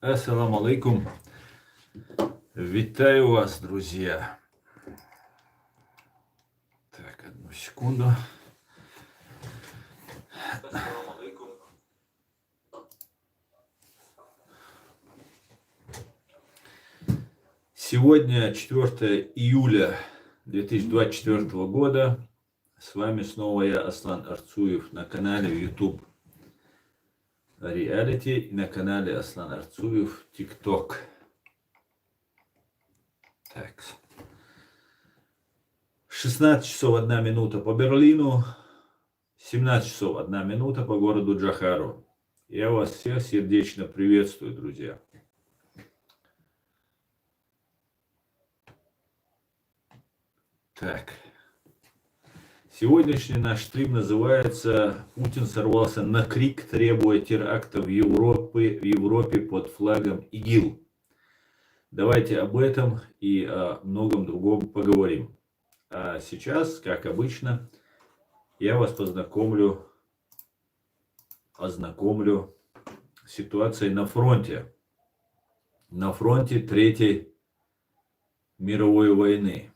Ассаламу алейкум. Витаю вас, друзья. Так, одну секунду. Ассаламу алейкум. Сегодня 4 июля 2024 года. С вами снова я, Аслан Арцуев, на канале YouTube Reality и на канале Аслан Арцуев TikTok. Так. 16 часов 1 минута по Берлину, 17 часов 1 минута по городу Джохару. Я вас всех сердечно приветствую, друзья. Так. Сегодняшний наш стрим называется «Путин сорвался на крик, требуя теракта в Европе под флагом ИГИЛ». Давайте об этом и о многом другом поговорим. А сейчас, как обычно, я вас ознакомлю с ситуацией на фронте. На фронте Третьей мировой войны.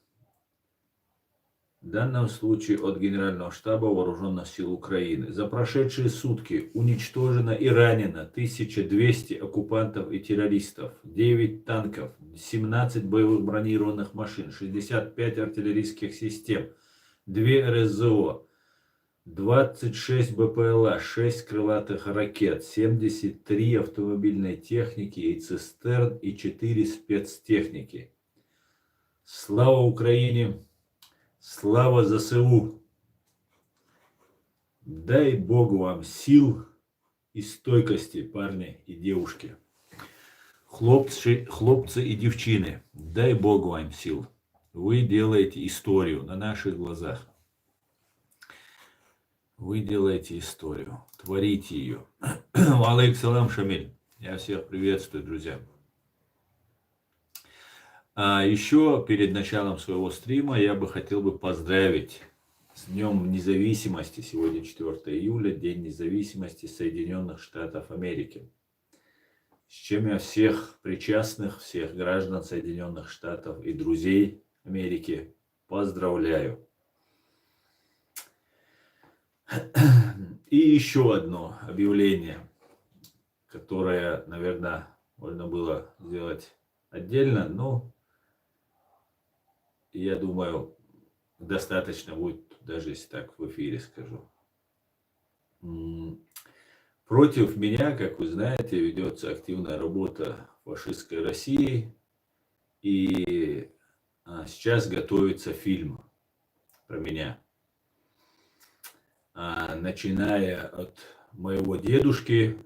В данном случае от Генерального штаба Вооруженных сил Украины. За прошедшие сутки уничтожено и ранено 1200 оккупантов и террористов, 9 танков, 17 боевых бронированных машин, 65 артиллерийских систем, 2 РСЗО, 26 БПЛА, 6 крылатых ракет, 73 автомобильной техники и цистерн и 4 спецтехники. Слава Украине! Слава ЗСУ! Дай Бог вам сил и стойкости, парни и девушки. Хлопцы и девчины, дай Бог вам сил. Вы делаете историю на наших глазах. Вы делаете историю, творите ее. Алейкум салам, Шамиль. Я всех приветствую, друзья. А еще перед началом своего стрима я бы хотел поздравить с Днем Независимости. Сегодня 4 июля, День Независимости Соединенных Штатов Америки. С чем я всех причастных, всех граждан Соединенных Штатов и друзей Америки поздравляю. И еще одно объявление, которое, наверное, можно было сделать отдельно, но я думаю, достаточно будет, даже если так в эфире скажу. Против меня, как вы знаете, ведется активная работа фашистской России. И сейчас готовится фильм про меня. Начиная от моего дедушки,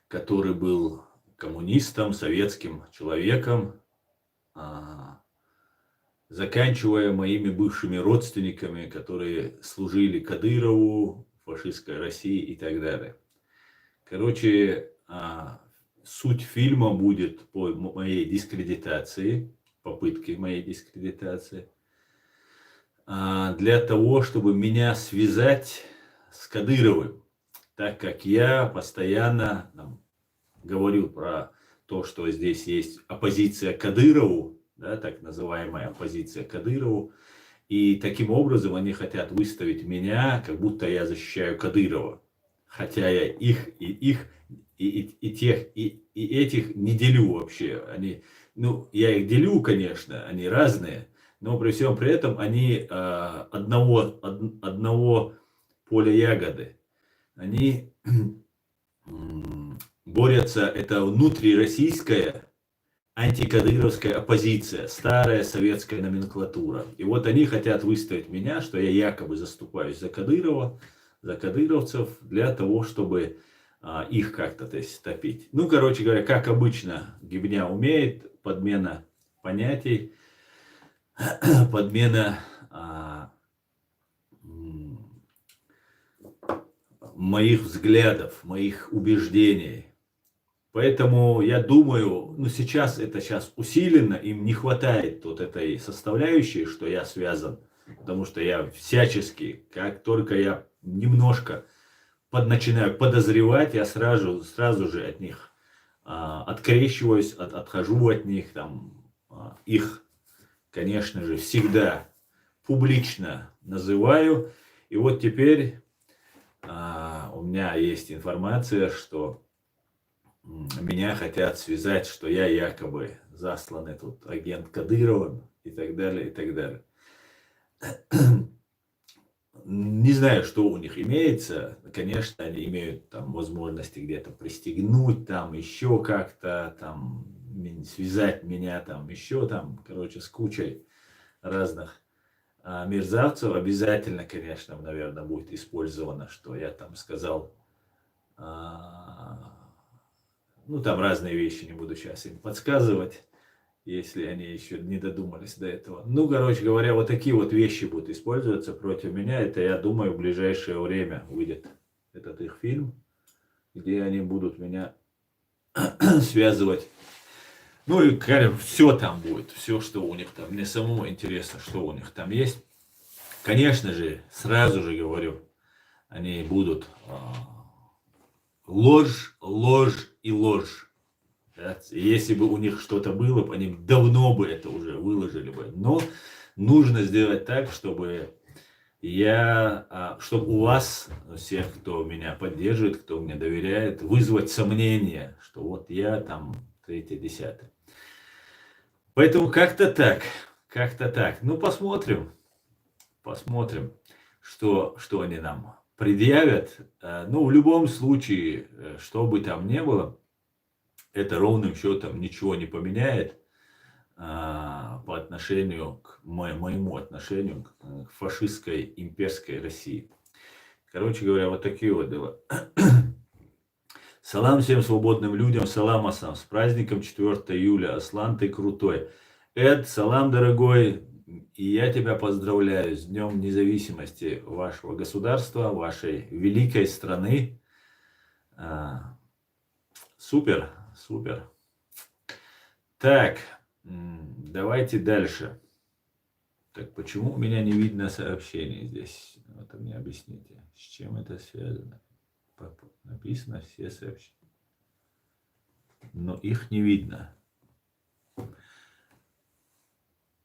который был коммунистом, советским человеком, заканчивая моими бывшими родственниками, которые служили Кадырову, фашистской России и так далее. Короче, суть фильма будет по моей дискредитации, попытке моей дискредитации, для того, чтобы меня связать с Кадыровым, так как я постоянно говорю про то, что здесь есть оппозиция Кадырову, да, так называемая оппозиция Кадырову, и таким образом они хотят выставить меня, как будто я защищаю Кадырова, хотя я их и этих не делю вообще. Они, я их делю, конечно, они разные, но при всем при этом они одного поля ягоды. Они борются, это внутрироссийская антикадыровская оппозиция, старая советская номенклатура. И вот они хотят выставить меня, что я якобы заступаюсь за Кадырова, за кадыровцев, для того, чтобы их как-то, то есть, топить. Короче говоря, как обычно, гибня умеет, подмена понятий, подмена моих взглядов, моих убеждений. Поэтому я думаю, сейчас усиленно, им не хватает вот этой составляющей, что я связан, потому что я всячески, как только я немножко начинаю подозревать, я сразу же от них открещиваюсь, отхожу от них, там, их, конечно же, всегда публично называю. И вот теперь у меня есть информация, что меня хотят связать, что я якобы засланный тут агент Кадыровым и так далее, и так далее. Не знаю, что у них имеется. Конечно, они имеют там возможности где-то пристегнуть, там еще как-то, там связать меня, там еще там, короче, с кучей разных мерзавцев. Обязательно, конечно, наверное, будет использовано, что я там сказал. Ну, там разные вещи, не буду сейчас им подсказывать, если они еще не додумались до этого. Ну, короче говоря, вот такие вот вещи будут использоваться против меня. Это, я думаю, в ближайшее время выйдет этот их фильм, где они будут меня связывать. Ну и, конечно, все там будет, все, что у них там. Мне самому интересно, что у них там есть. Конечно же, сразу же говорю, они будут ложь, ложь и ложь. Да? Если бы у них что-то было, они давно бы это уже выложили бы. Но нужно сделать так, чтобы чтобы у вас, всех, кто меня поддерживает, кто мне доверяет, вызвать сомнение, что вот я там 3-10. Поэтому как-то так, как-то так. Ну, посмотрим, что они нам предъявят. Ну, в любом случае, что бы там ни было, это ровным счетом ничего не поменяет по отношению к моему отношению к фашистской имперской России. Короче говоря, вот такие вот дела. Салам всем свободным людям, салам Аслан, с праздником 4 июля, Аслан, ты крутой. Эд, салам, дорогой, и я тебя поздравляю с Днем независимости вашего государства, вашей великой страны. Супер, супер. Так, давайте дальше. Так, почему у меня не видно сообщений здесь? Это мне объясните. С чем это связано? Написано все сообщения. Но их не видно.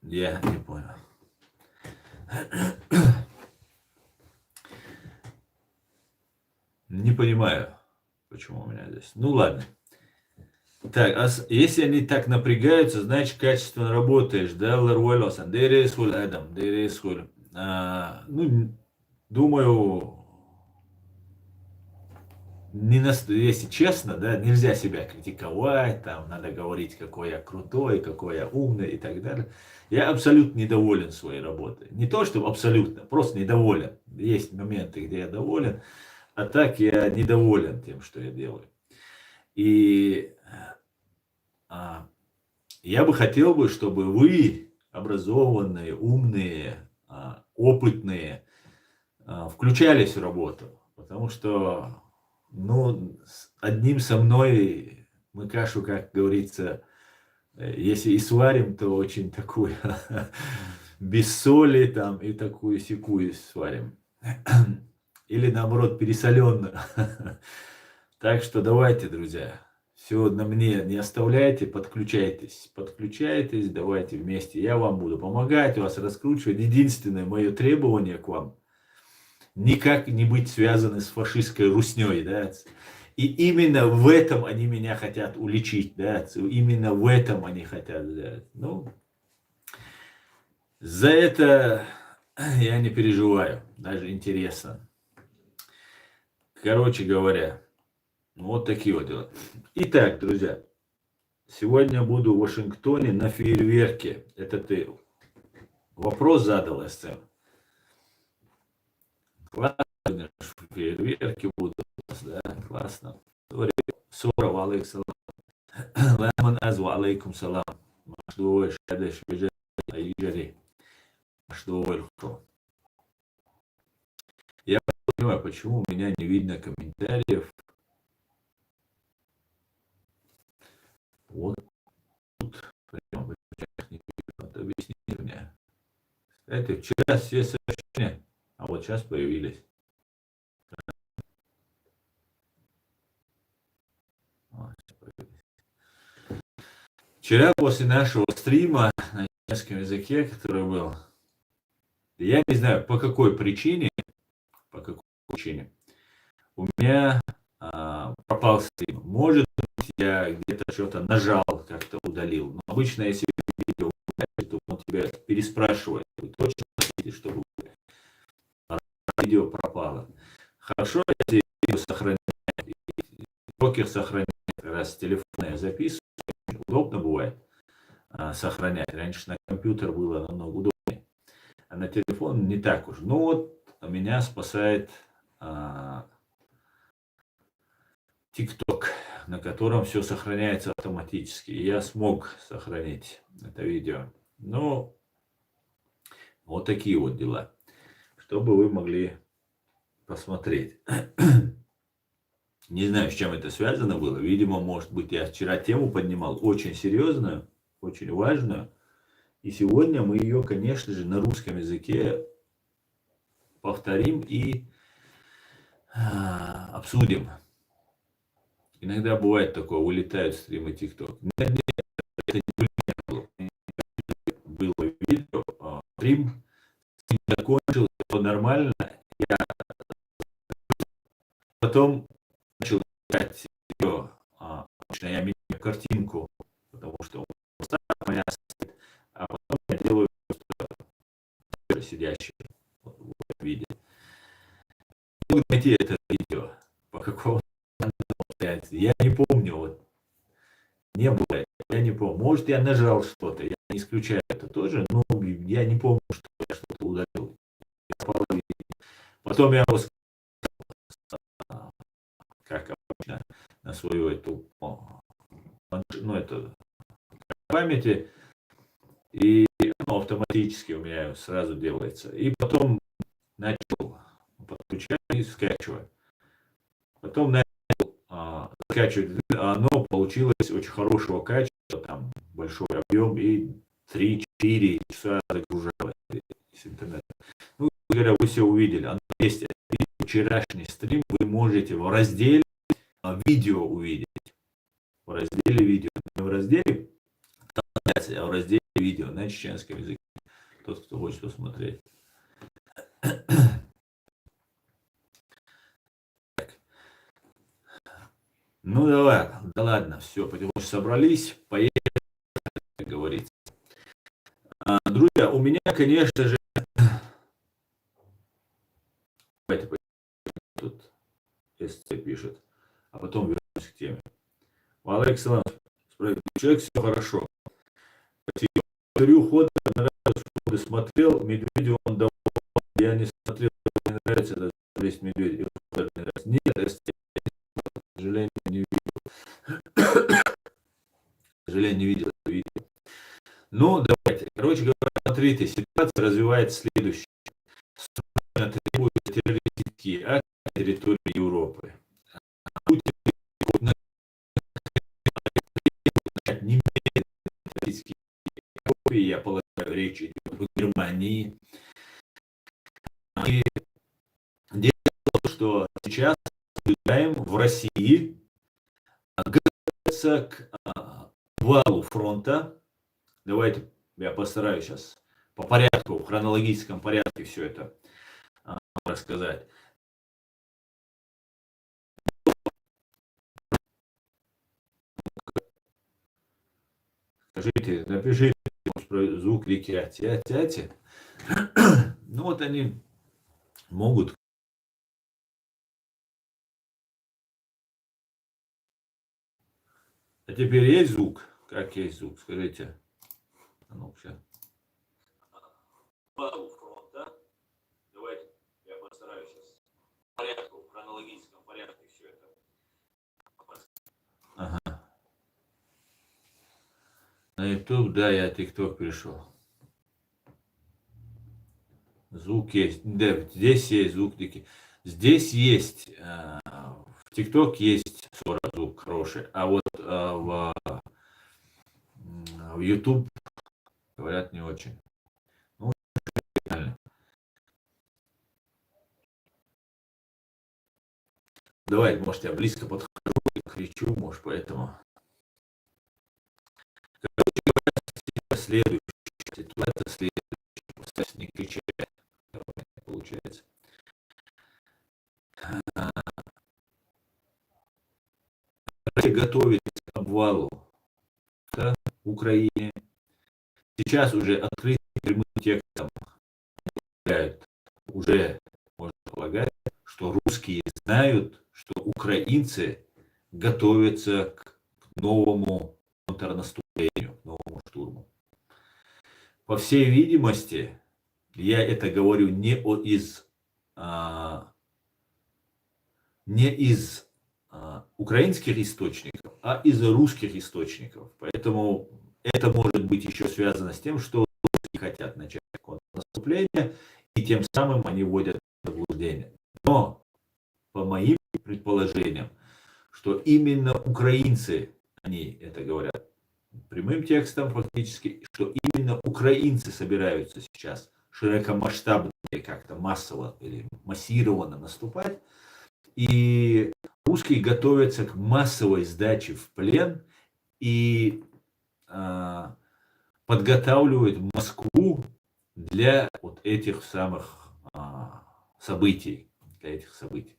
Я не понял. Не понимаю, почему у меня здесь. Ну ладно. Так, если они так напрягаются, значит качественно работаешь, да, Ларуэлосан? Ну, думаю, если честно, да, нельзя себя критиковать, там, надо говорить, какой я крутой, какой я умный и так далее. Я абсолютно недоволен своей работой. Не то, что абсолютно, просто недоволен. Есть моменты, где я доволен, а так я недоволен тем, что я делаю. И я бы хотел, чтобы вы, образованные, умные, опытные, включались в работу. Потому что, ну, одним со мной мы кашу, как говорится, если и сварим, то очень такую, без соли там, и такую-сякую сварим. Или наоборот, пересоленно. Так что давайте, друзья, все на мне не оставляйте, подключайтесь, давайте вместе. Я вам буду помогать, вас раскручивать. Единственное мое требование к вам – никак не быть связаны с фашистской русней, да. И именно в этом они меня хотят уличить, да. Именно в этом они хотят сделать. Ну, за это я не переживаю, даже интересно. Короче говоря, вот такие вот дела. Итак, друзья, сегодня буду в Вашингтоне на фейерверке. Это ты вопрос задал, СМ. Классно, фейерверки будут, да, классно. Сора, алейкум салам. Лемон азва, алейкум салам. Машдуой, шадеш, бежать, аижари. Машдуой, лхо. Я понимаю, почему у меня не видно комментариев. Вот тут прямо объясните мне. Кстати, вчера все сообщения, а вот сейчас появились. Вчера после нашего стрима на немецком языке, который был, я не знаю, по какой причине, у меня пропал стрим. Может быть, я где-то что-то нажал, как-то удалил. Но обычно, если видео удаляешь, то он тебя переспрашивает. Вы точно хотите, чтобы видео пропало? Хорошо, если видео сохраняет, покер сохраняет, раз телефон я записываю, удобно бывает сохранять. Раньше на компьютер было намного удобнее, а на телефон не так уж. Ну вот меня спасает TikTok, на котором все сохраняется автоматически. И я смог сохранить это видео. Ну, вот такие вот дела. Чтобы вы могли посмотреть. Не знаю, с чем это связано было. Видимо, может быть, я вчера тему поднимал очень серьезную, очень важную. И сегодня мы ее, конечно же, на русском языке повторим и обсудим. Иногда бывает такое, улетают стримы ТикТок. Это не было. Было видео, стрим закончился, все нормально. Я потом начал искать ее, обычно я меняю картинку, потому что моя стоит, а потом я делаю просто сидящий в этом виде. Могу найти это видео, по какому я не помню, вот, не было, я не помню. Может, я нажал что-то, я не исключаю это тоже, но я не помню, что я что-то удалил. Потом я его, как обычно, на свою эту, это памяти, и оно автоматически у меня сразу делается. И потом начал подключать и скачивать. Потом начал скачивать, оно получилось очень хорошего качества, там большой объем, и 3-4 часа загружалось с интернета. Ну, говоря, вы все увидели, оно есть. Вчерашний стрим вы можете в разделе видео увидеть. В разделе видео. Не в разделе а в разделе видео на чеченском языке. Тот, кто хочет посмотреть. Ну давай, да ладно, все, потому что собрались, поехали, как говорится. Друзья, у меня, конечно же, давайте тут СЦ пишет, а потом вернемся к теме. Александр, человек, все хорошо. Спасибо. Интервью Хода, нравится, смотрел, Медведев он давно, я не смотрел, мне нравится этот весь Медведев. Нет, СЦ, к сожалению, не видел. К сожалению, не видел это видео. Ну, давайте. Короче говоря, смотрите, ситуация развивается следующая. Требуют террористические акты на территории Европы. Путин немедленно террористические акты, я полагаю, речь идет о Германии. И дело в том, что сейчас наблюдаем в России готовится к валу фронта. Давайте я постараюсь сейчас по порядку, в хронологическом порядке все это рассказать. Скажите, напишите, может, звук реки Атяти. Ну вот они могут. А теперь есть звук? Как есть звук? Скажите. А ну, сейчас. Фронта. Давайте я постараюсь сейчас в порядку, в хронологическом порядке все это. Ага. На YouTube, да, я TikTok пришел. Звук есть. Да, здесь есть звук. Здесь есть. В TikTok есть звук хороший. А вот в YouTube говорят не очень. Ну, реально. Давай, может, я близко подхожу и кричу, может, поэтому. Следующая ситуация, следующая, не кричать, получается. Россия готовится к обвалу в Украине. Сейчас уже открытым прямым текстом уже можно полагать, что русские знают, что украинцы готовятся к новому контрнаступлению, к новому штурму. По всей видимости, я это говорю не из украинских источников, а из русских источников. Поэтому это может быть еще связано с тем, что русские хотят начать контрнаступление, и тем самым они вводят в заблуждение. Но по моим предположениям, что именно украинцы, они это говорят прямым текстом фактически, что именно украинцы собираются сейчас широкомасштабно, как-то массово или массированно наступать, и русские готовятся к массовой сдаче в плен и подготавливают Москву для вот этих самых событий, для этих событий.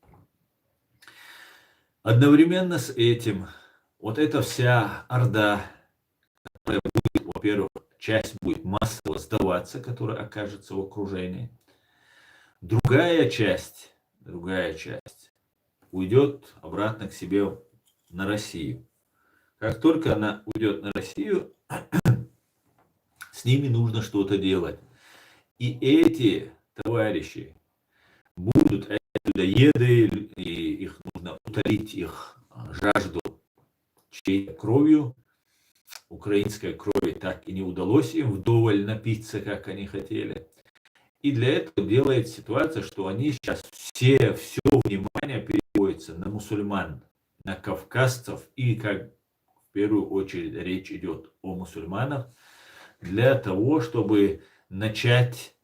Одновременно с этим вот эта вся орда, которая будет, во-первых, часть будет массово сдаваться, которая окажется в окружении. Другая часть уйдет обратно к себе на Россию. Как только она уйдет на Россию, с ними нужно что-то делать. И эти товарищи будут людоеды, и их нужно утолить их жажду чьей кровью. Украинской крови так и не удалось им вдоволь напиться, как они хотели. И для этого делает ситуация, что они сейчас все внимание переводится на мусульман, на кавказцев, и как в первую очередь речь идет о мусульманах, для того, чтобы начать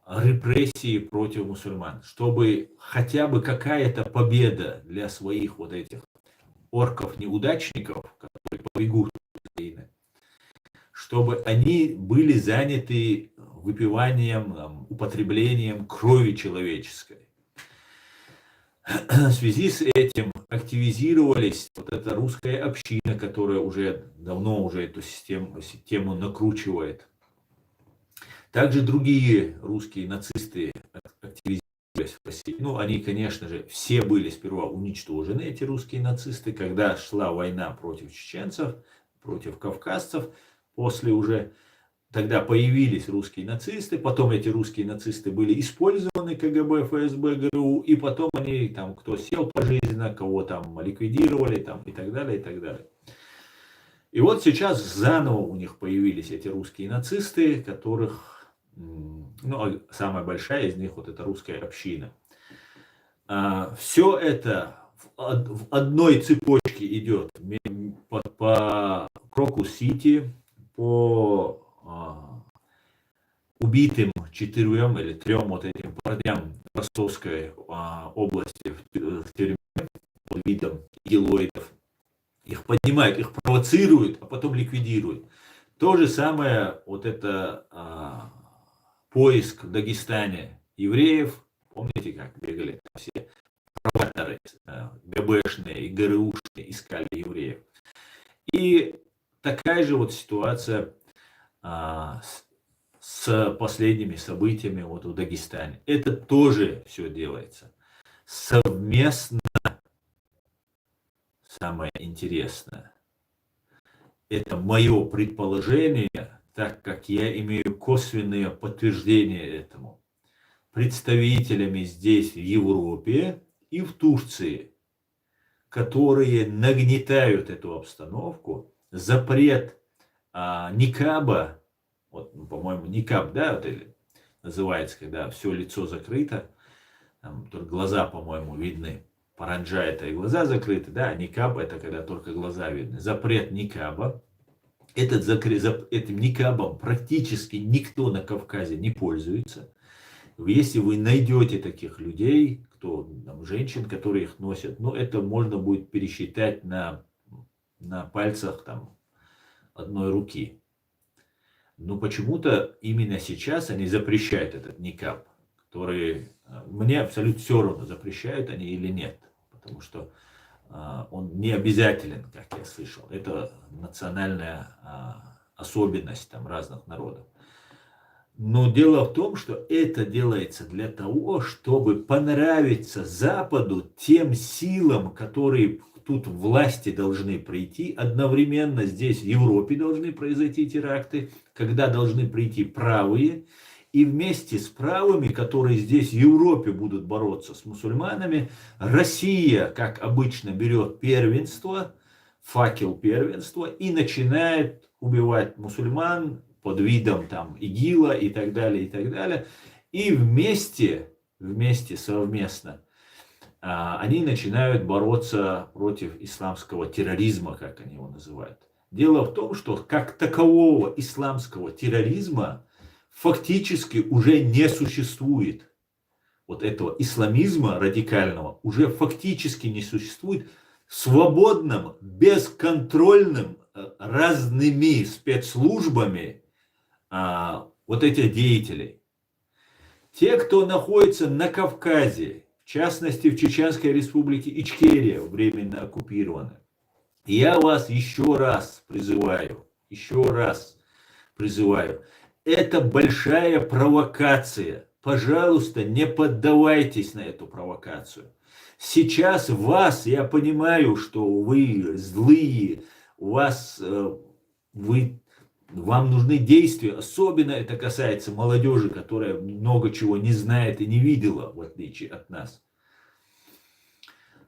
репрессии против мусульман, чтобы хотя бы какая-то победа для своих вот этих орков-неудачников, которые побегут из Украины, чтобы они были заняты выпиванием, употреблением крови человеческой. В связи с этим активизировались вот эта русская община, которая уже давно уже эту систему накручивает. Также другие русские нацисты активизировались в России. Ну, они, конечно же, все были сперва уничтожены, эти русские нацисты, когда шла война против чеченцев, против кавказцев. После уже тогда появились русские нацисты, потом эти русские нацисты были использованы КГБ, ФСБ, ГРУ, и потом они там, кто сел пожизненно, кого там ликвидировали там, и так далее, и так далее. И вот сейчас заново у них появились эти русские нацисты, которых, ну, самая большая из них вот эта русская община. Все это в одной цепочке идет по Крокус-Сити, по убитым 4 или 3 вот этим парням в Ростовской области в тюрьме под видом идилоидов. Их поднимают, их провоцируют, а потом ликвидируют. То же самое вот это поиск в Дагестане евреев. Помните, как бегали все провокаторы, ГБшные и ГРУшные искали евреев. И такая же вот ситуация с последними событиями вот в Дагестане. Это тоже все делается совместно. Самое интересное, это мое предположение, так как я имею косвенные подтверждения этому, представителями здесь, в Европе и в Турции, которые нагнетают эту обстановку, запрет никаба, вот, по-моему, никаб, да, вот это называется, когда все лицо закрыто, там только глаза, по-моему, видны. Паранджа — это и глаза закрыты, да, а никаб — это когда только глаза видны. Запрет никаба. Этим никабом практически никто на Кавказе не пользуется. Если вы найдете таких людей, там, женщин, которые их носят, ну, это можно будет пересчитать на пальцах там, одной руки. Но почему-то именно сейчас они запрещают этот никаб, который мне абсолютно все равно, запрещают они или нет. Потому что он не обязателен, как я слышал. Это национальная особенность там разных народов. Но дело в том, что это делается для того, чтобы понравиться Западу, тем силам, которые тут власти должны прийти. Одновременно здесь в Европе должны произойти теракты, когда должны прийти правые. И вместе с правыми, которые здесь в Европе будут бороться с мусульманами, Россия, как обычно, берет первенство, факел первенства и начинает убивать мусульман под видом там ИГИЛа и так далее, и так далее. И вместе совместно они начинают бороться против исламского терроризма, как они его называют. Дело в том, что как такового исламского терроризма фактически уже не существует. Вот этого исламизма радикального уже фактически не существует свободным, бесконтрольным, разными спецслужбами вот этих деятелей. Те, кто находится на Кавказе, в частности в Чеченской республике Ичкерия, временно оккупированы, я вас еще раз призываю, это большая провокация. Пожалуйста, не поддавайтесь на эту провокацию. Сейчас вас, я понимаю, что вы злые, вам нужны действия, особенно это касается молодежи, которая много чего не знает и не видела, в отличие от нас.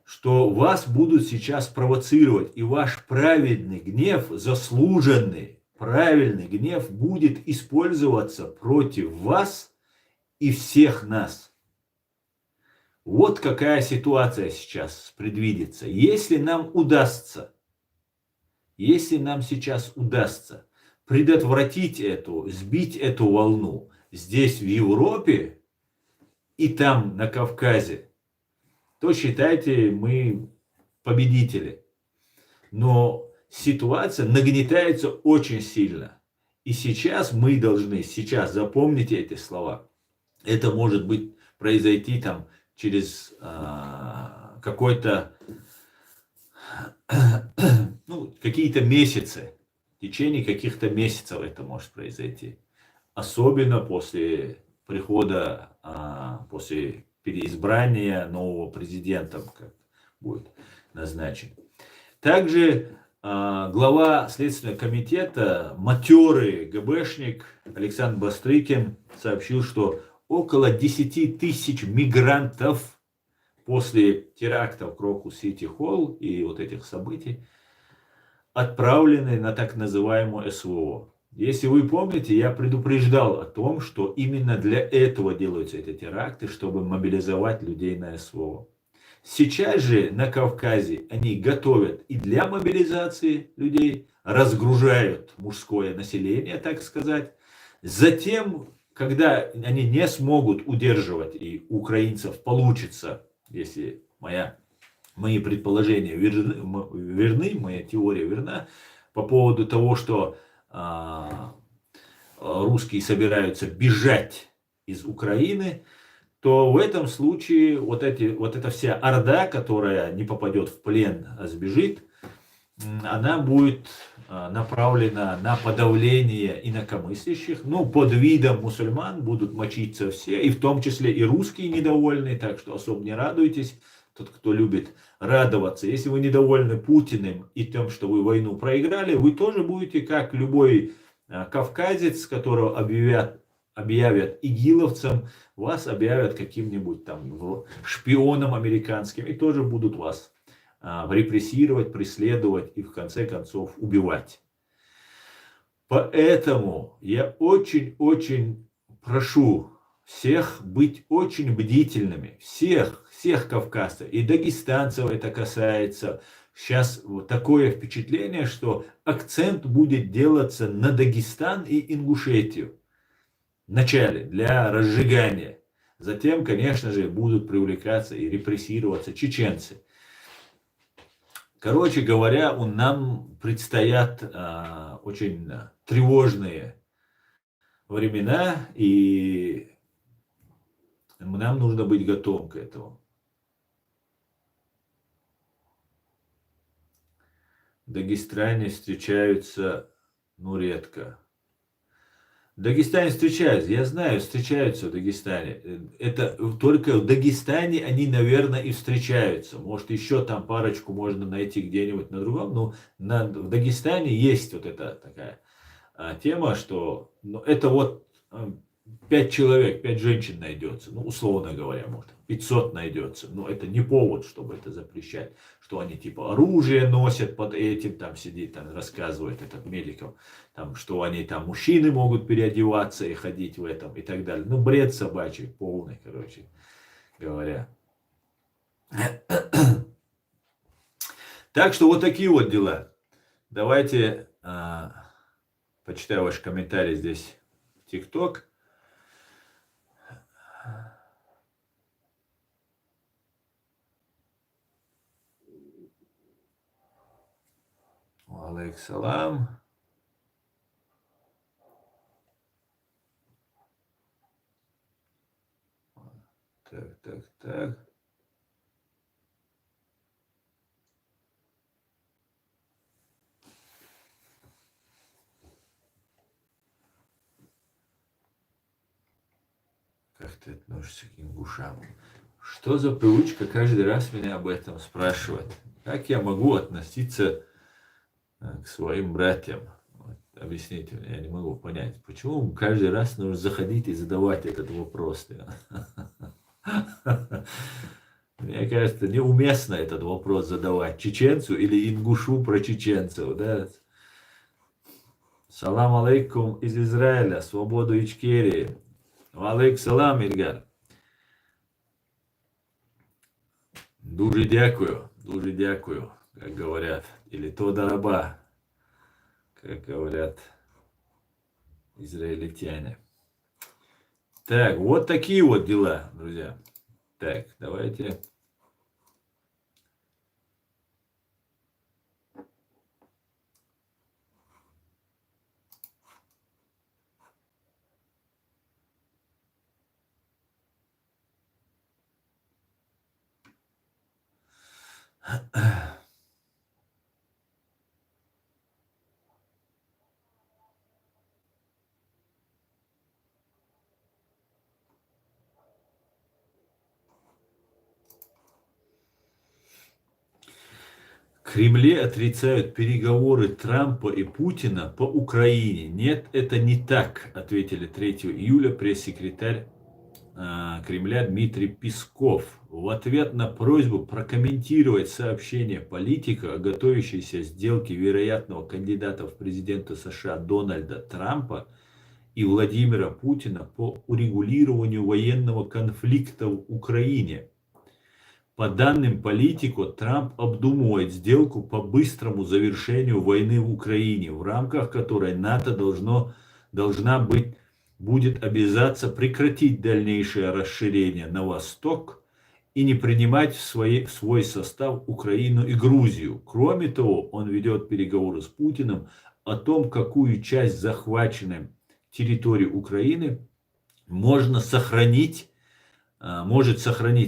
Что вас будут сейчас провоцировать, и ваш праведный гнев, заслуженный, правильный гнев будет использоваться против вас и всех нас. Вот какая ситуация сейчас предвидится. Если нам сейчас удастся предотвратить сбить эту волну здесь в Европе и там на Кавказе, то считайте, мы победители. Но ситуация нагнетается очень сильно. И сейчас мы должны, запомните эти слова. Это может быть произойти там через какие-то месяцы. В течение каких-то месяцев это может произойти. Особенно после прихода, после переизбрания нового президента, как будет назначен. Также глава Следственного комитета, матерый ГБшник Александр Бастрыкин сообщил, что около 10 тысяч мигрантов после терактов в Крокус-Сити Холл и вот этих событий отправлены на так называемую СВО. Если вы помните, я предупреждал о том, что именно для этого делаются эти теракты, чтобы мобилизовать людей на СВО. Сейчас же на Кавказе они готовят и для мобилизации людей, разгружают мужское население, так сказать. Затем, когда они не смогут удерживать, и у украинцев получится, если мои предположения верны, моя теория верна, по поводу того, что русские собираются бежать из Украины, то в этом случае вот эта вся орда, которая не попадет в плен, а сбежит, она будет направлена на подавление инакомыслящих. Под видом мусульман будут мочиться все, и в том числе и русские недовольные, так что особо не радуйтесь. Тот, кто любит радоваться. Если вы недовольны Путиным и тем, что вы войну проиграли, вы тоже будете, как любой кавказец, которого объявят игиловцем, вас объявят каким-нибудь там шпионом американским и тоже будут вас репрессировать, преследовать и в конце концов убивать. Поэтому я очень-очень прошу всех быть очень бдительными, всех кавказцев, и дагестанцев это касается. Сейчас такое впечатление, что акцент будет делаться на Дагестан и Ингушетию. Вначале для разжигания. Затем, конечно же, будут привлекаться и репрессироваться чеченцы. Короче говоря, нам предстоят очень тревожные времена, и нам нужно быть готовым к этому. В Дагестане встречаются, редко. В Дагестане встречаются, я знаю, встречаются в Дагестане. Это только в Дагестане они, наверное, и встречаются. Может, еще там парочку можно найти где-нибудь на другом, но в Дагестане есть вот эта такая тема, что это вот 5 человек, 5 женщин найдется, условно говоря, может, 500 найдется, но это не повод, чтобы это запрещать, что они типа оружие носят под этим, там сидит, там рассказывает этот медикам, там, что они там мужчины могут переодеваться и ходить в этом и так далее. Бред собачий полный, короче говоря. Так что вот такие вот дела. Давайте почитаю ваши комментарии здесь в ТикТок. Алейкум салам. Так. Как ты относишься к ингушам? Что за привычка каждый раз меня об этом спрашивать? Как я могу относиться к своим братьям? Вот, объясните мне, я не могу понять, почему каждый раз нужно заходить и задавать этот вопрос. Мне кажется, неуместно этот вопрос задавать. Чеченцу или ингушу про чеченцев, да? Салам алейкум из Израиля, свободу Ичкерии. Алейкум салам, Ильгар. Дуже дякую, как говорят. Или тодараба, как говорят израильтяне. Так, вот такие вот дела, друзья. Так, давайте. В Кремле отрицают переговоры Трампа и Путина по Украине. Нет, это не так, ответили 3 июля пресс-секретарь Кремля Дмитрий Песков. В ответ на просьбу прокомментировать сообщение политика о готовящейся сделке вероятного кандидата в президенты США Дональда Трампа и Владимира Путина по урегулированию военного конфликта в Украине. По данным политику, Трамп обдумывает сделку по быстрому завершению войны в Украине, в рамках которой НАТО будет обязаться прекратить дальнейшее расширение на восток и не принимать в свой состав Украину и Грузию. Кроме того, он ведет переговоры с Путиным о том, какую часть захваченной территории Украины может сохранить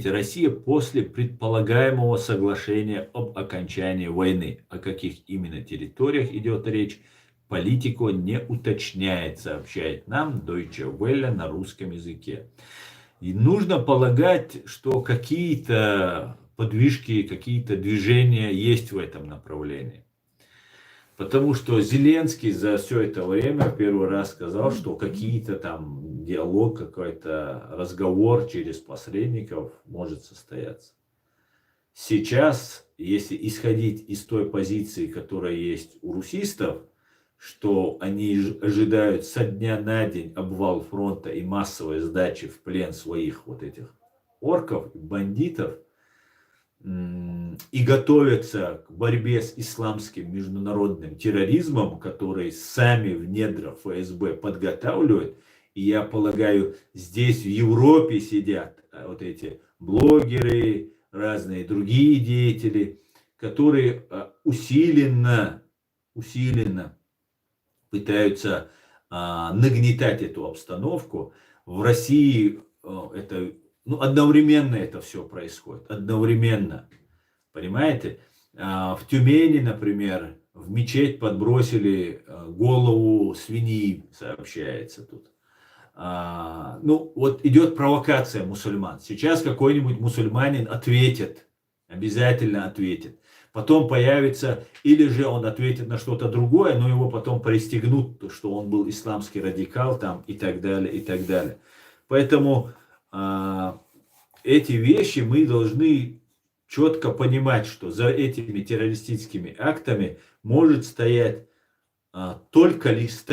Россия после предполагаемого соглашения об окончании войны. О каких именно территориях идет речь, политику не уточняет, сообщает нам Deutsche Welle на русском языке. И нужно полагать, что какие-то подвижки, какие-то движения есть в этом направлении. Потому что Зеленский за все это время первый раз сказал, что какие-то там диалог, какой-то разговор через посредников может состояться. Сейчас, если исходить из той позиции, которая есть у русистов, что они ожидают со дня на день обвал фронта и массовой сдачи в плен своих вот этих орков, бандитов, и готовятся к борьбе с исламским международным терроризмом, который сами в недрах ФСБ подготавливают. И я полагаю, здесь в Европе сидят вот эти блогеры, разные другие деятели, которые усиленно пытаются нагнетать эту обстановку. В России это, одновременно это все происходит, одновременно, понимаете? В Тюмени, например, в мечеть подбросили голову свиньи, сообщается тут. Вот идет провокация мусульман. Сейчас какой-нибудь мусульманин ответит, обязательно ответит. Потом появится, или же он ответит на что-то другое, но его потом пристегнут, что он был исламский радикал там и так далее, и так далее. Поэтому эти вещи мы должны четко понимать, что за этими террористическими актами может стоять только лишь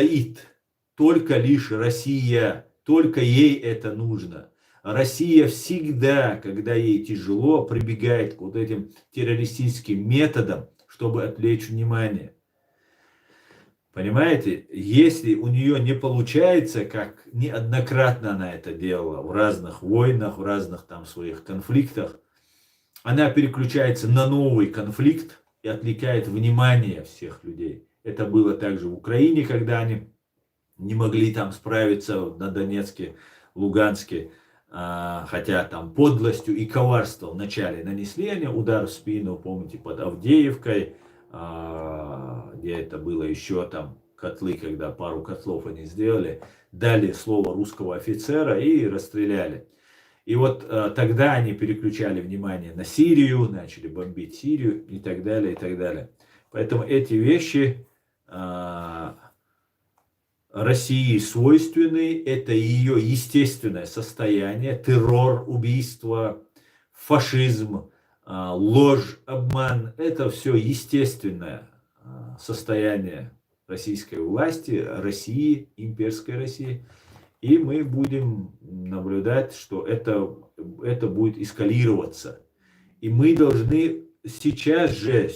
Россия, только ей это нужно. Россия всегда, когда ей тяжело, прибегает к вот этим террористическим методам, чтобы отвлечь внимание. Понимаете, если у нее не получается, как неоднократно она это делала в разных войнах, в разных там своих конфликтах, она переключается на новый конфликт и отвлекает внимание всех людей. Это было также в Украине, когда они не могли там справиться на Донецке, Луганске, хотя там подлостью и коварством вначале нанесли они удар в спину, помните, под Авдеевкой, где это было еще там котлы, когда пару котлов они сделали, дали слово русского офицера и расстреляли. И вот тогда они переключали внимание на Сирию, начали бомбить Сирию и так далее, и так далее. Поэтому эти вещи России свойственны, это ее естественное состояние, террор, убийство, фашизм, ложь, обман, это все естественное состояние российской власти, России, имперской России. И мы будем наблюдать, что это будет эскалироваться. И мы должны сейчас же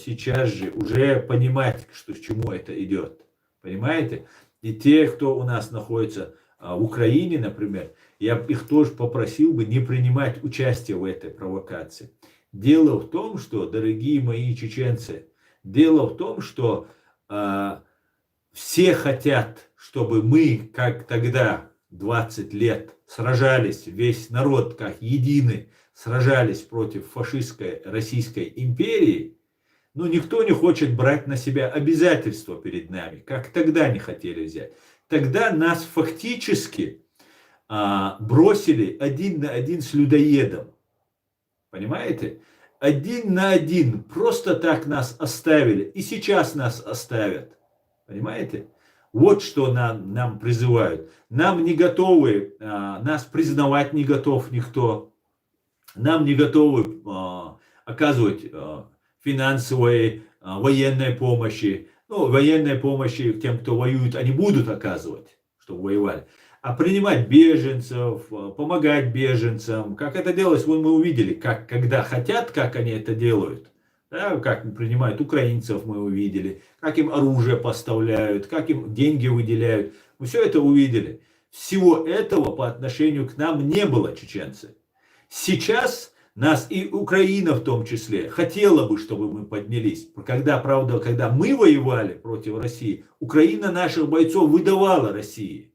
уже понимать, что к чему это идет. Понимаете? И те, кто у нас находится в Украине, например, я их тоже попросил бы не принимать участие в этой провокации. Дело в том, что, дорогие мои чеченцы, дело в том, что все хотят, чтобы мы, как тогда, 20 лет, сражались, весь народ как единый, сражались против фашистской Российской империи, но никто не хочет брать на себя обязательства перед нами, как тогда не хотели взять. Тогда нас фактически бросили один на один с людоедом. Понимаете? Один на один. Просто так нас оставили. И сейчас нас оставят. Понимаете? Вот что нам призывают. Нам не готовы, нас признавать не готов никто. Нам не готовы оказывать финансовой, военной помощи. Военной помощи тем, кто воюет, они будут оказывать, чтобы воевали. А принимать беженцев, помогать беженцам, как это делалось, мы увидели, когда хотят, как они это делают. Да, как принимают украинцев, мы увидели, как им оружие поставляют, как им деньги выделяют. Мы все это увидели. Всего этого по отношению к нам не было, чеченцы. Сейчас нас и Украина в том числе хотела бы, чтобы мы поднялись. Правда, когда мы воевали против России, Украина наших бойцов выдавала России.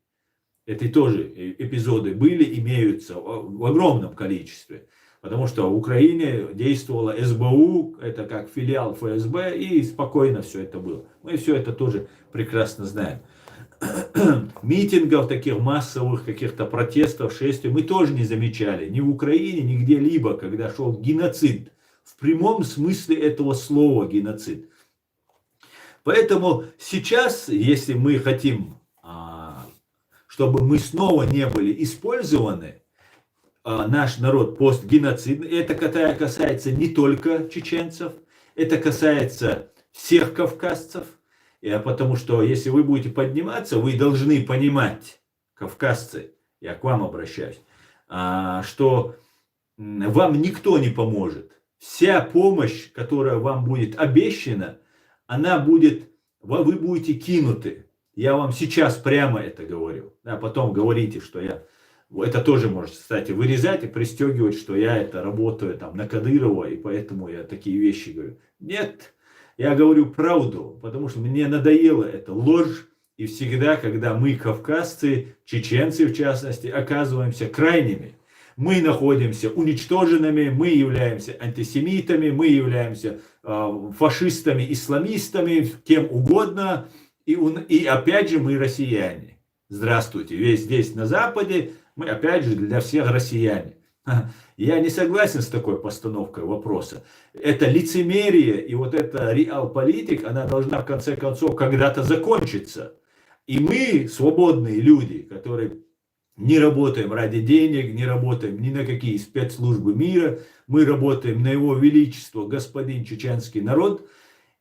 Это тоже эпизоды были, имеются в огромном количестве. Потому что в Украине действовала СБУ, это как филиал ФСБ, и спокойно все это было. Мы все это тоже прекрасно знаем. Митингов, таких массовых каких-то протестов, шествий мы тоже не замечали. Ни в Украине, ни где-либо, когда шел геноцид. В прямом смысле этого слова геноцид. Поэтому сейчас, если мы хотим, чтобы мы снова не были использованы, наш народ постгеноцидный, это касается не только чеченцев, это касается всех кавказцев. Потому что если вы будете подниматься, вы должны понимать, кавказцы, я к вам обращаюсь, что вам никто не поможет. Вся помощь, которая вам будет обещана, вы будете кинуты. Я вам сейчас прямо это говорю. А потом говорите, что я Это тоже можете, кстати, вырезать и пристегивать, что я это работаю там на Кадырова, и поэтому я такие вещи говорю. Нет, я говорю правду, потому что мне надоело эта ложь. И всегда, когда мы, кавказцы, чеченцы в частности, оказываемся крайними, мы находимся уничтоженными, мы являемся антисемитами, мы являемся фашистами, исламистами, кем угодно. И опять же мы россияне. Здравствуйте, весь здесь на Западе мы опять же для всех россияне. Я не согласен с такой постановкой вопроса. Это лицемерие и вот эта реал-политик, она должна в конце концов когда-то закончиться. И мы, свободные люди, которые не работаем ради денег, не работаем ни на какие спецслужбы мира, мы работаем на его величество, господин чеченский народ,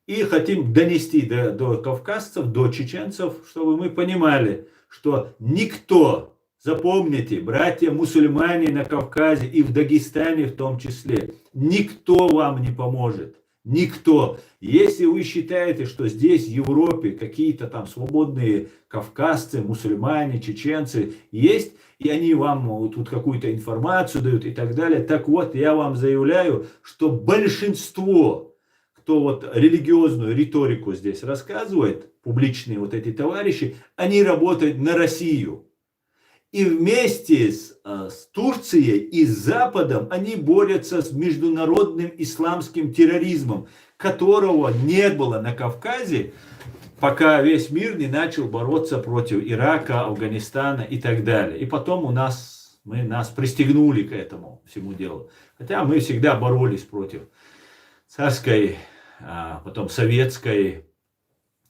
и хотим донести до кавказцев, до чеченцев, чтобы мы понимали, что никто, запомните, братья-мусульмане на Кавказе и в Дагестане в том числе, никто вам не поможет. Никто. Если вы считаете, что здесь в Европе какие-то там свободные кавказцы, мусульмане, чеченцы есть, и они вам тут какую-то информацию дают и так далее, так вот, я вам заявляю, что большинство, кто вот религиозную риторику здесь рассказывает, публичные вот эти товарищи, они работают на Россию. И вместе с Турцией и с Западом они борются с международным исламским терроризмом, которого не было на Кавказе, пока весь мир не начал бороться против Ирака, Афганистана и так далее. И потом нас пристегнули к этому всему делу. Хотя мы всегда боролись против царской, потом советской,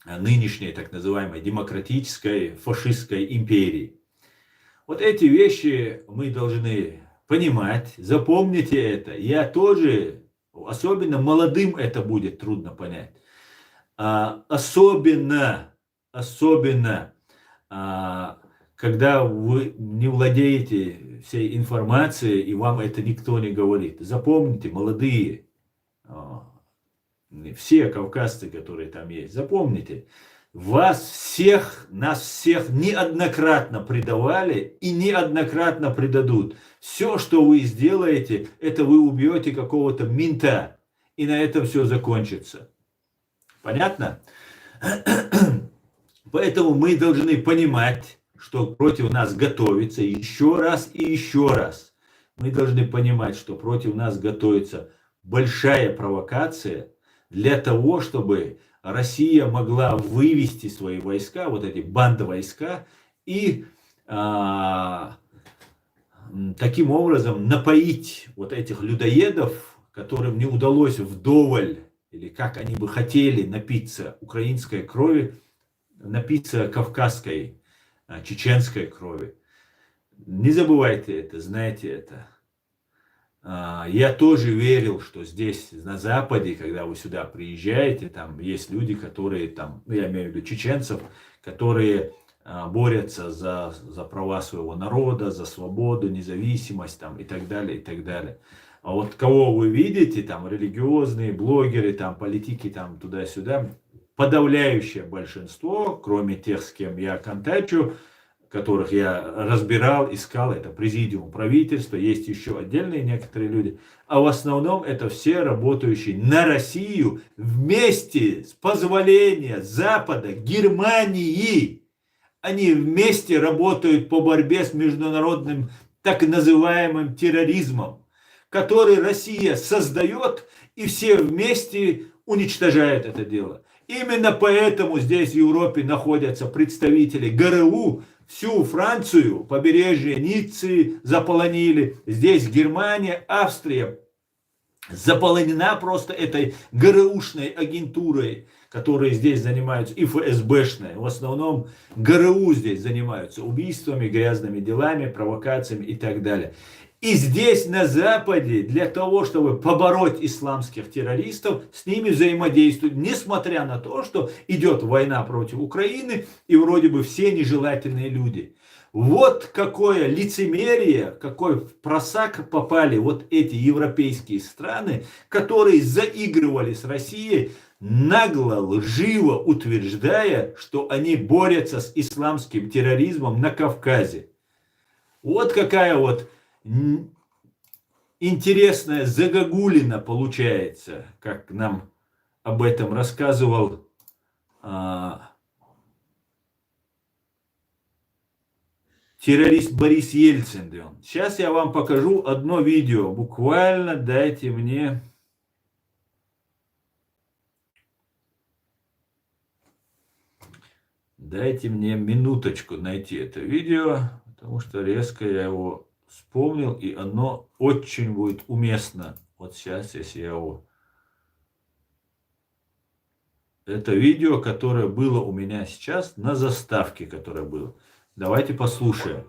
нынешней так называемой демократической, фашистской империи. Вот эти вещи мы должны понимать, запомните это. Я тоже, особенно молодым это будет трудно понять. Особенно, когда вы не владеете всей информацией и вам это никто не говорит. Запомните, молодые, все кавказцы, которые там есть, запомните. Нас всех неоднократно предавали и неоднократно предадут. Все, что вы сделаете, это вы убьете какого-то мента. И на этом все закончится. Понятно? Поэтому мы должны понимать, что против нас готовится еще раз и еще раз. Мы должны понимать, что против нас готовится большая провокация для того, чтобы Россия могла вывести свои войска, вот эти бандовойска, и таким образом напоить вот этих людоедов, которым не удалось вдоволь, или как они бы хотели напиться украинской крови, напиться кавказской, чеченской крови. Не забывайте это, знайте это. Я тоже верил, что здесь, на Западе, когда вы сюда приезжаете, там есть люди, которые там, я имею в виду чеченцев, которые борются за права своего народа, за свободу, независимость там, и так далее, и так далее. А вот кого вы видите, там религиозные блогеры, там политики, там туда-сюда, подавляющее большинство, кроме тех, с кем я контачу, которых я разбирал, искал, это президиум правительства, есть еще отдельные некоторые люди, а в основном это все работающие на Россию вместе с позволения Запада, Германии. Они вместе работают по борьбе с международным так называемым терроризмом, который Россия создает, и все вместе уничтожают это дело. Именно поэтому здесь в Европе находятся представители ГРУ, всю Францию, побережье Ниццы заполонили, здесь Германия, Австрия заполонена просто этой ГРУшной агентурой, которые здесь занимаются, и ФСБшной. В основном ГРУ здесь занимаются убийствами, грязными делами, провокациями и так далее. И здесь на Западе для того, чтобы побороть исламских террористов, с ними взаимодействуют, несмотря на то, что идет война против Украины и вроде бы все нежелательные люди. Вот какое лицемерие, какой просак попали вот эти европейские страны, которые заигрывали с Россией, нагло, лживо утверждая, что они борются с исламским терроризмом на Кавказе. Вот какая вот интересная загогулина получается, как нам об этом рассказывал террорист Борис Ельцин. Сейчас я вам покажу одно видео. Буквально дайте мне... Дайте мне минуточку найти это видео, потому что резко я его вспомнил, и оно очень будет уместно. Вот сейчас, если я его... Это видео, которое было у меня сейчас на заставке, которое было. Давайте послушаем.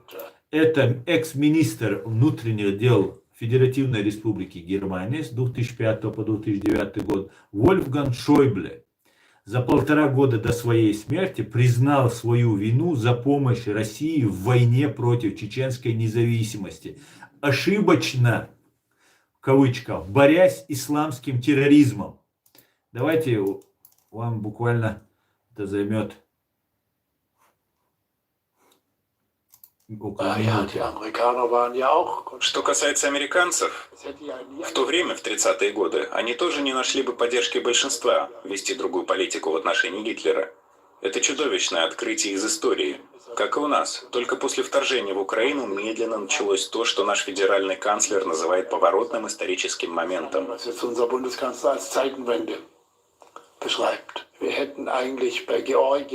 Это экс-министр внутренних дел Федеративной Республики Германии с 2005 по 2009 год Вольфганг Шойбле за 1,5 года до своей смерти признал свою вину за помощь России в войне против чеченской независимости. Ошибочно, в кавычках, борясь с исламским терроризмом. Давайте вам буквально это займет около минуты. Что касается американцев, в то время, в 30-е годы, они тоже не нашли бы поддержки большинства вести другую политику в отношении Гитлера. Это чудовищное открытие из истории. Как и у нас, только после вторжения в Украину медленно началось то, что наш федеральный канцлер называет поворотным историческим моментом.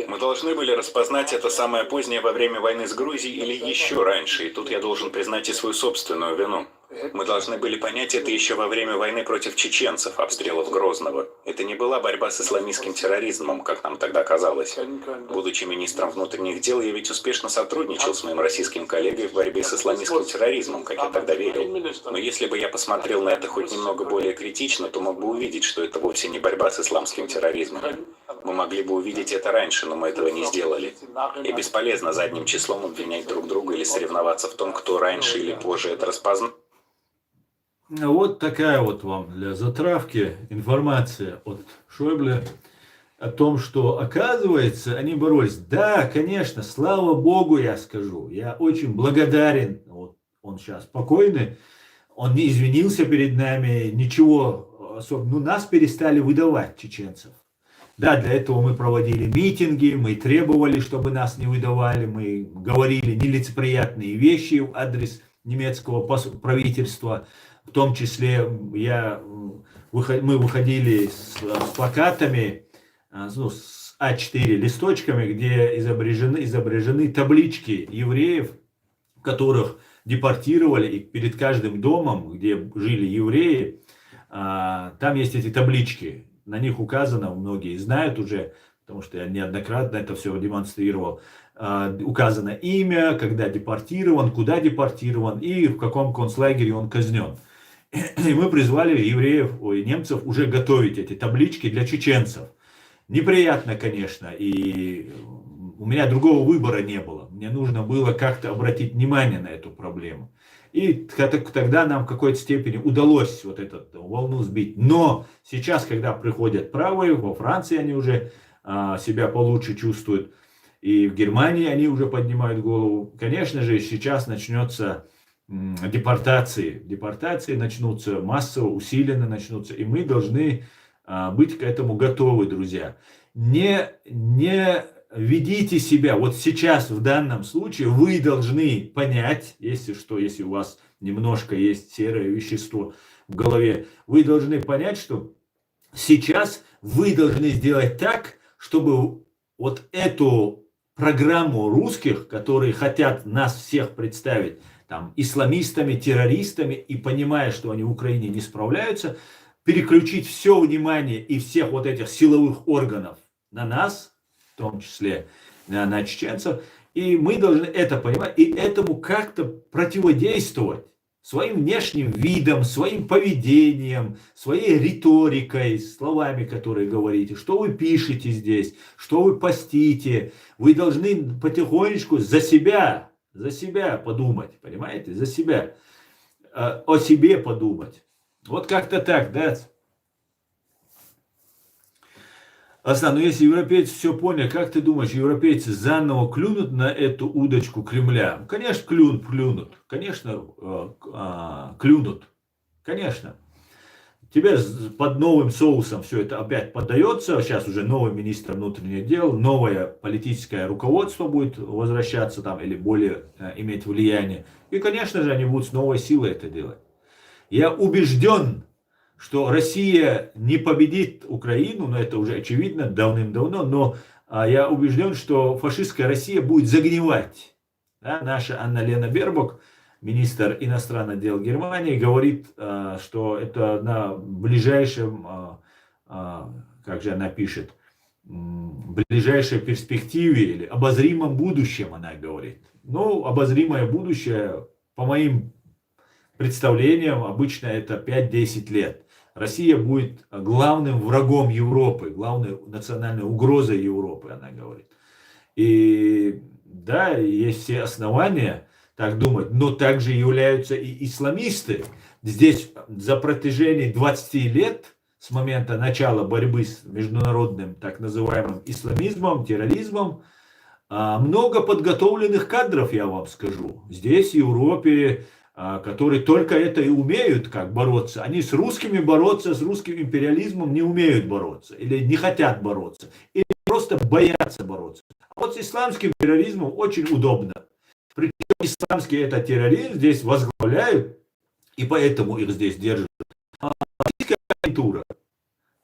Мы должны были распознать это самое позднее во время войны с Грузией или еще раньше, и тут я должен признать и свою собственную вину. Мы должны были понять это еще во время войны против чеченцев, обстрелов Грозного. Это не была борьба с исламистским терроризмом, как нам тогда казалось. Будучи министром внутренних дел, я ведь успешно сотрудничал с моим российским коллегой в борьбе с исламистским терроризмом, как я тогда верил. Но если бы я посмотрел на это хоть немного более критично, то мог бы увидеть, что это вовсе не борьба с исламским терроризмом. Мы могли бы увидеть это раньше, но мы этого не сделали. И бесполезно задним числом обвинять друг друга или соревноваться в том, кто раньше или позже это распознал. Вот такая вот вам для затравки информация от Шойбле о том, что, оказывается, они боролись. Да, конечно, слава богу, я скажу. Я очень благодарен. Вот он сейчас спокойный. Он не извинился перед нами. Ничего особенного. Ну, нас перестали выдавать, чеченцев. Да, для этого мы проводили митинги, мы требовали, чтобы нас не выдавали. Мы говорили нелицеприятные вещи в адрес немецкого правительства. В том числе мы выходили с плакатами, ну, с А4 листочками, где изображены таблички евреев, которых депортировали, и перед каждым домом, где жили евреи, там есть эти таблички. На них указано, многие знают уже, потому что я неоднократно это все демонстрировал, указано имя, когда депортирован, куда депортирован и в каком концлагере он казнен. И мы призвали немцев уже готовить эти таблички для чеченцев. Неприятно, конечно, и у меня другого выбора не было. Мне нужно было как-то обратить внимание на эту проблему. И тогда нам в какой-то степени удалось вот эту волну сбить. Но сейчас, когда приходят правые, во Франции они уже себя получше чувствуют, и в Германии они уже поднимают голову. Конечно же, сейчас начнется депортации начнутся, массово, усиленно начнутся, и мы должны быть к этому готовы, друзья. Не ведите себя, вот сейчас в данном случае вы должны понять, если у вас немножко есть серое вещество в голове, вы должны понять, что сейчас вы должны сделать так, чтобы вот эту программу русских, которые хотят нас всех представить там исламистами, террористами, и понимая, что они в Украине не справляются, переключить все внимание и всех вот этих силовых органов на нас, в том числе на чеченцев, и мы должны это понимать и этому как-то противодействовать своим внешним видом, своим поведением, своей риторикой, словами, которые говорите, что вы пишете здесь, что вы постите. Вы должны потихонечку за себя подумать, понимаете, за себя, о себе подумать. Вот как-то так, да. Асна, ну если европейцы все поняли, как ты думаешь, европейцы заново клюнут на эту удочку Кремля? Ну, конечно, клюнут. Конечно, клюнут. Конечно. Тебе под новым соусом все это опять подается. Сейчас уже новый министр внутренних дел, новое политическое руководство будет возвращаться там или более иметь влияние. И, конечно же, они будут с новой силой это делать. Я убежден, что Россия не победит Украину, но это уже очевидно давным-давно, но я убежден, что фашистская Россия будет загнивать. Да, наша Анна-Лена Бербок, министр иностранных дел Германии, говорит, что это на ближайшем, как же она пишет, ближайшей перспективе или обозримом будущем, она говорит. Ну, обозримое будущее, по моим представлениям, обычно это 5-10 лет. Россия будет главным врагом Европы, главной национальной угрозой Европы, она говорит. И да, есть все основания так думать, но также являются и исламисты. Здесь за протяжении 20 лет с момента начала борьбы с международным так называемым исламизмом, терроризмом, много подготовленных кадров, я вам скажу. Здесь, в Европе, которые только это и умеют, как бороться. Они с русскими бороться, с русским империализмом не умеют бороться, или не хотят бороться, или просто боятся бороться. А вот с исламским терроризмом очень удобно. Причем исламский это терроризм здесь возглавляют, и поэтому их здесь держат. Агентура.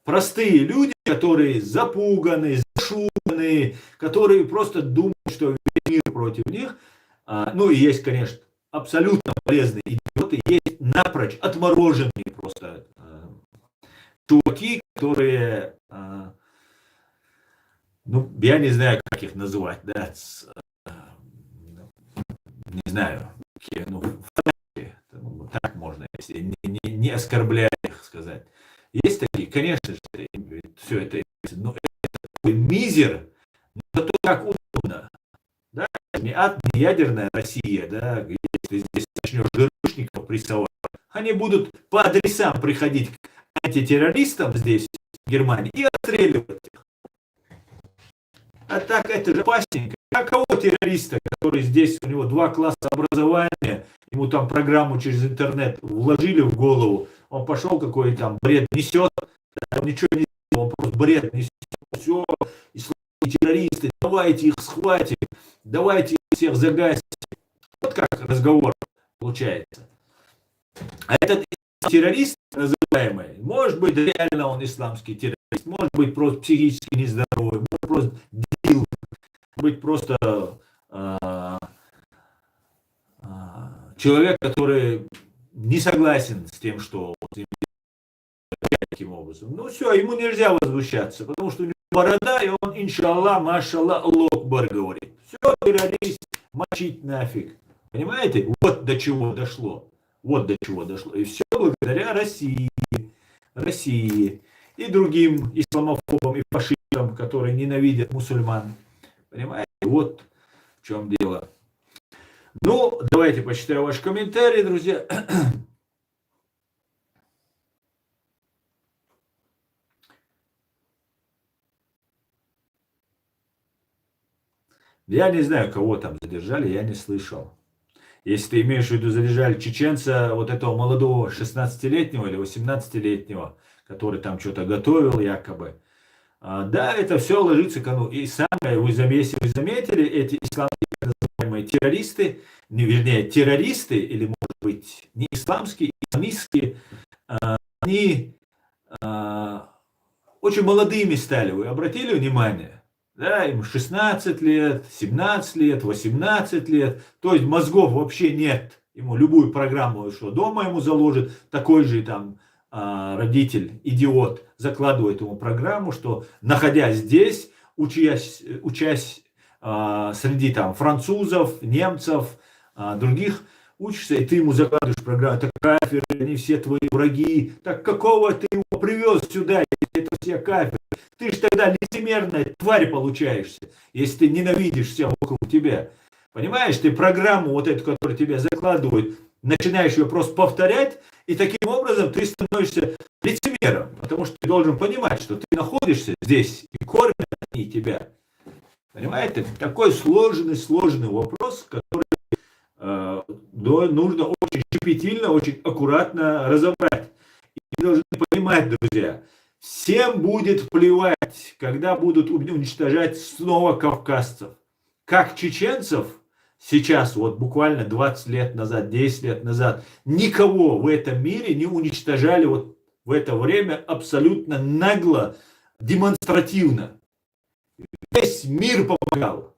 Простые люди, которые запуганы, зашуганы, которые просто думают, что весь мир против них. Ну и есть, конечно, абсолютно полезные идиоты, есть напрочь отмороженные просто чуваки, которые, ну, я не знаю, как их назвать, да, не знаю, ну, так можно, если не оскорбляя их сказать. Есть такие, конечно же, все это, но это такой мизер, но зато как удобно. Да? Не ад, не ядерная Россия, да, если ты здесь начнешь ГРУшников прессовать, они будут по адресам приходить к антитеррористам здесь, в Германии, и отстреливать их. А так это же опасненько. А кого террориста, который здесь, у него 2 класса образования, ему там программу через интернет вложили в голову, он пошел какой-то там бред несет, он ничего не делал, он просто бред несет, все, исламские террористы, давайте их схватим, давайте их всех загасим. Вот как разговор получается. А этот террорист, называемый, может быть реально он исламский террорист, может быть просто психически нездоровый, может просто дебил, может быть просто человек, который не согласен с тем, что таким образом. Ну все, ему нельзя возмущаться, потому что у него борода, и он, иншаллах, машаллах, локбар говорит. Все, террорист, мочить нафиг. Понимаете? Вот до чего дошло. Вот до чего дошло. И все благодаря России. И другим исламофобам и фашистам, которые ненавидят мусульман. Понимаете? Вот в чем дело. Ну, давайте почитаю ваши комментарии, друзья. Я не знаю, кого там задержали, я не слышал. Если ты имеешь в виду, задержали чеченца, вот этого молодого 16-летнего или 18-летнего, который там что-то готовил якобы. Да, это все ложится к кону. И самое, вы заметили, эти исламские так называемые террористы, вернее, террористы, или может быть не исламские, исламистские, они очень молодыми стали, вы обратили внимание? Да, им 16 лет, 17 лет, 18 лет. То есть мозгов вообще нет. Ему любую программу, что дома ему заложит, такой же там родитель, идиот, закладывает ему программу, что находясь здесь, учась среди там французов, немцев, других, учишься, и ты ему закладываешь программу, это кафиры, они все твои враги. Так какого ты его привез сюда, если это все кафиры? Ты же тогда лицемерная тварь получаешься, если ты ненавидишь всех вокруг тебя. Понимаешь, ты программу вот эту, которую тебе закладывают, начинаешь ее просто повторять, И таким образом ты становишься лицемером, потому что ты должен понимать, что ты находишься здесь, и кормят они тебя. Понимаете? Такой сложный вопрос, который нужно очень щепетильно, очень аккуратно разобрать. И вы должны понимать, друзья, всем будет плевать, когда будут уничтожать снова кавказцев. Как чеченцев сейчас, вот буквально 20 лет назад, 10 лет назад, никого в этом мире не уничтожали вот в это время абсолютно нагло, демонстративно. Весь мир помогал.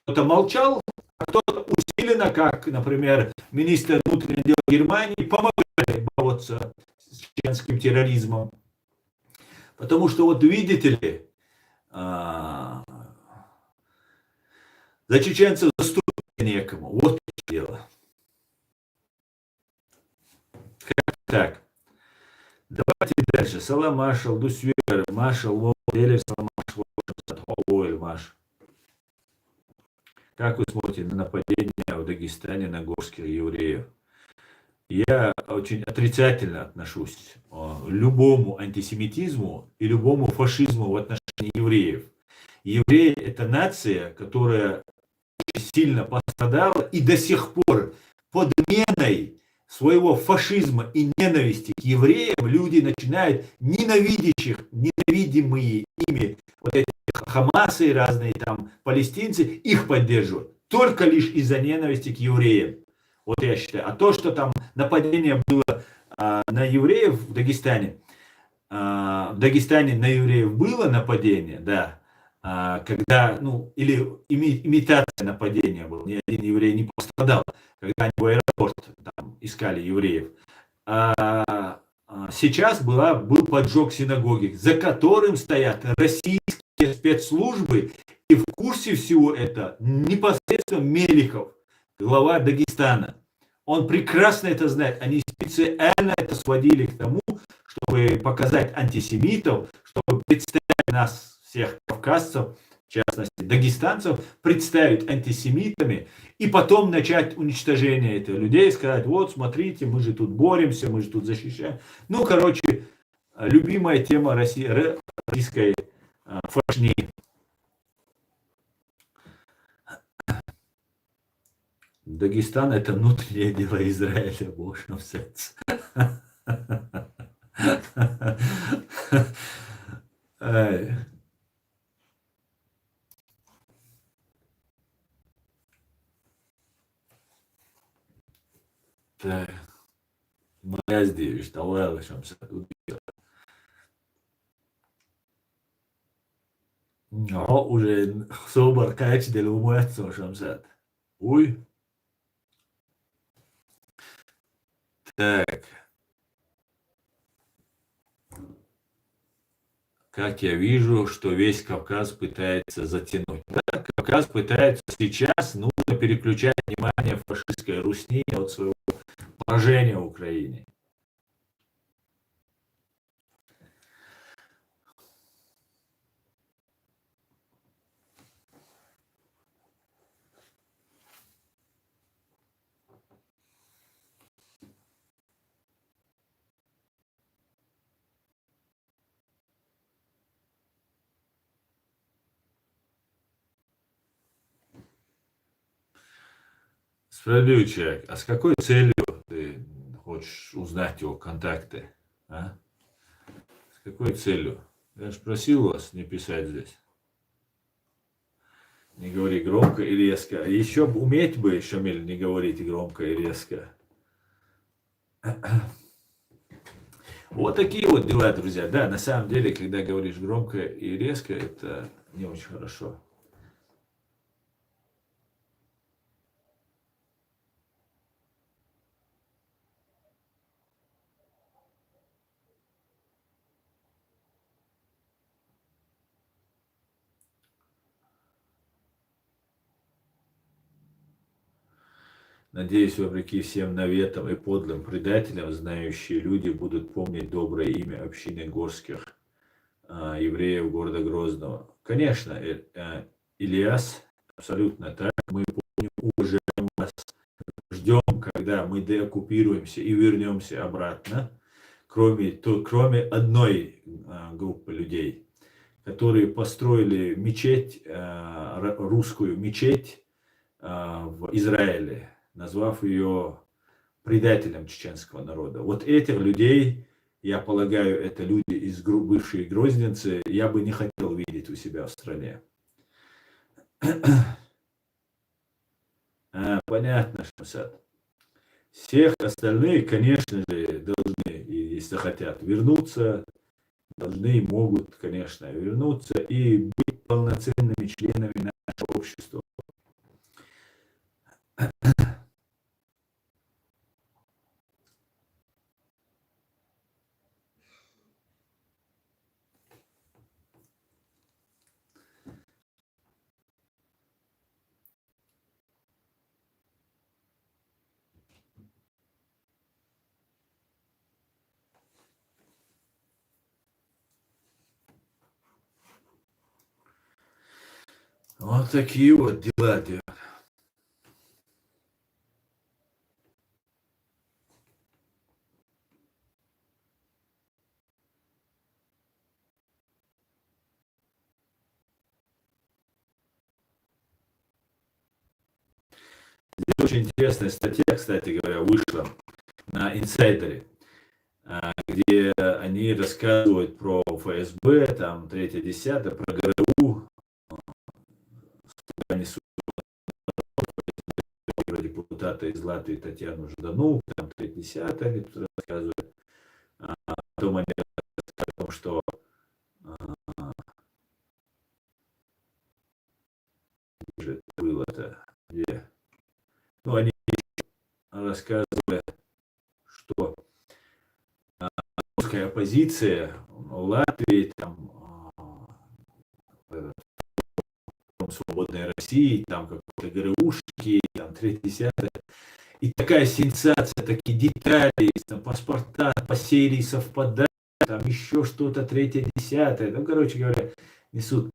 Кто-то молчал, а кто-то усиленно, как, например, министр внутренних дел Германии, помогали бороться с чеченским терроризмом. Потому что, вот видите ли, за чеченцев заступиться некому. Вот дело. Так. Давайте дальше. Салам Машал, Дусвер, Машал, Волдель, Салам Маш. Как вы смотрите на нападение в Дагестане на горских евреев? Я очень отрицательно отношусь к любому антисемитизму и любому фашизму в отношении евреев. Евреи – это нация, которая очень сильно пострадала и до сих пор под меной своего фашизма и ненависти к евреям люди начинают ненавидимые ими вот эти хамасы разные там палестинцы, их поддерживают. Только лишь из-за ненависти к евреям. Вот я считаю. А то, что там нападение было на евреев в Дагестане на евреев было нападение, да, когда, или имитация нападения была, ни один еврей не пострадал, когда они в аэропорт там искали евреев. Сейчас был поджог синагоги, за которым стоят российские спецслужбы, и в курсе всего это непосредственно Меликов, глава Дагестана. Он прекрасно это знает. Они специально это сводили к тому, чтобы показать антисемитов, чтобы представить нас, всех кавказцев, в частности дагестанцев, представить антисемитами и потом начать уничтожение этих людей, сказать, вот смотрите, мы же тут боремся, мы же тут защищаем. Любимая тема российской фашни. Дагестан – это внутреннее дело Израиля, Бог нам сердце. Так, моя здесь, давай лишимся. Уже собор кайч del umuetso шамсат. Уй. Так. Как я вижу, что весь Кавказ пытается затянуть. Да, Кавказ пытается сейчас, нужно переключать внимание фашистской Русни от своего поражения в Украине. Справедливый человек, а с какой целью ты хочешь узнать его контакты? А? С какой целью? Я же просил вас не писать здесь. Не говори громко и резко. Еще уметь бы, Шамиль, не говорить громко и резко. Вот такие вот дела, друзья. Да, на самом деле, когда говоришь громко и резко, это не очень хорошо. Надеюсь, вопреки всем наветам и подлым предателям, знающие люди будут помнить доброе имя общины горских евреев города Грозного. Конечно, Ильяс, абсолютно так. Мы помним, уважаем вас, ждем, когда мы деоккупируемся и вернемся обратно, кроме одной группы людей, которые построили мечеть, русскую мечеть в Израиле, назвав ее предателем чеченского народа. Вот этих людей, я полагаю, это люди из бывшей Грозненцы, я бы не хотел видеть у себя в стране. Понятно, Шамсад. Всех остальных, конечно же, должны, если хотят вернуться, должны, могут, конечно, вернуться и быть полноценными членами нашего общества. Вот такие вот дела. Здесь очень интересная статья, кстати говоря, вышла на инсайдере, где они рассказывают про ФСБ, там, 3-10, про ГРУ, депутата из Латвии Татьяну Ждану, там 3-10, они тут рассказывают. Потом они рассказывают о том, что где было-то, где? Ну, они рассказывают, что русская оппозиция в Латвии, там, свободной России, там какие-то ГРУшки, там 3-10. И такая сенсация, такие детали, там паспорта по серии совпадают, там еще что-то 3-10. Ну, короче говоря, несут.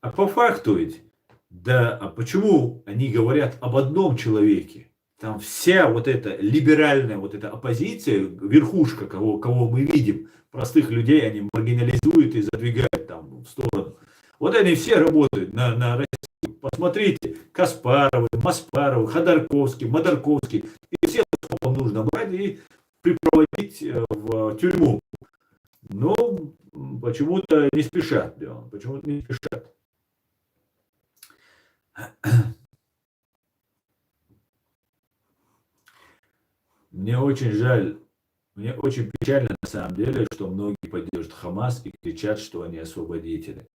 А по факту ведь, да, а почему они говорят об одном человеке? Там вся вот эта либеральная вот эта оппозиция, верхушка, кого мы видим, простых людей они маргинализуют и задвигают там в сторону. Вот они все работают на Россию. Посмотрите, Каспаровы, Маспаровы, Ходорковский, Модарковский. И всех нужно брать и припроводить в тюрьму. Но почему-то не спешат. Почему-то не спешат. Мне очень жаль, мне очень печально на самом деле, что многие поддерживают Хамас и кричат, что они освободители.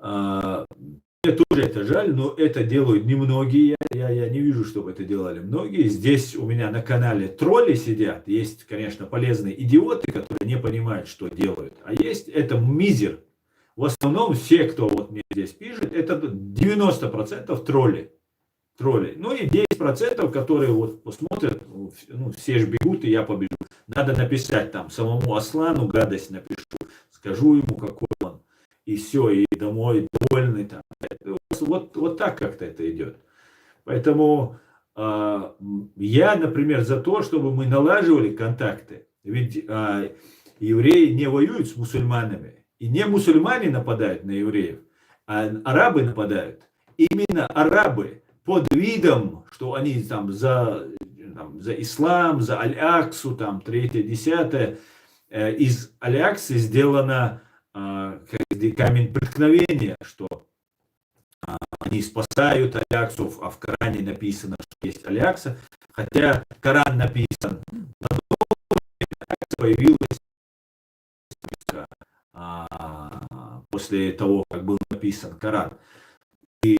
Мне тоже это жаль, но это делают немногие. Я не вижу, чтобы это делали многие. Здесь у меня на канале тролли сидят. Есть, конечно, полезные идиоты, которые не понимают, что делают. А есть это мизер. В основном все, кто вот мне здесь пишет, это 90% тролли. Ну и 10%, которые вот посмотрят, ну, все же бегут, и я побегу. Надо написать там самому Аслану гадость напишу, скажу ему, какой он. И все, и домой довольный. Там. Вот так как-то это идет. Поэтому я, например, за то, чтобы мы налаживали контакты. Ведь евреи не воюют с мусульманами. И не мусульмане нападают на евреев, а арабы нападают. Именно арабы под видом, что они там за ислам, за Аль-Аксу, там 3-10. Из Аль-Аксы сделано камень преткновения, что они спасают Аль-Аксу, а в Коране написано, что есть Аль-Акса, хотя Коран написан, появилась после того, как был написан Коран. И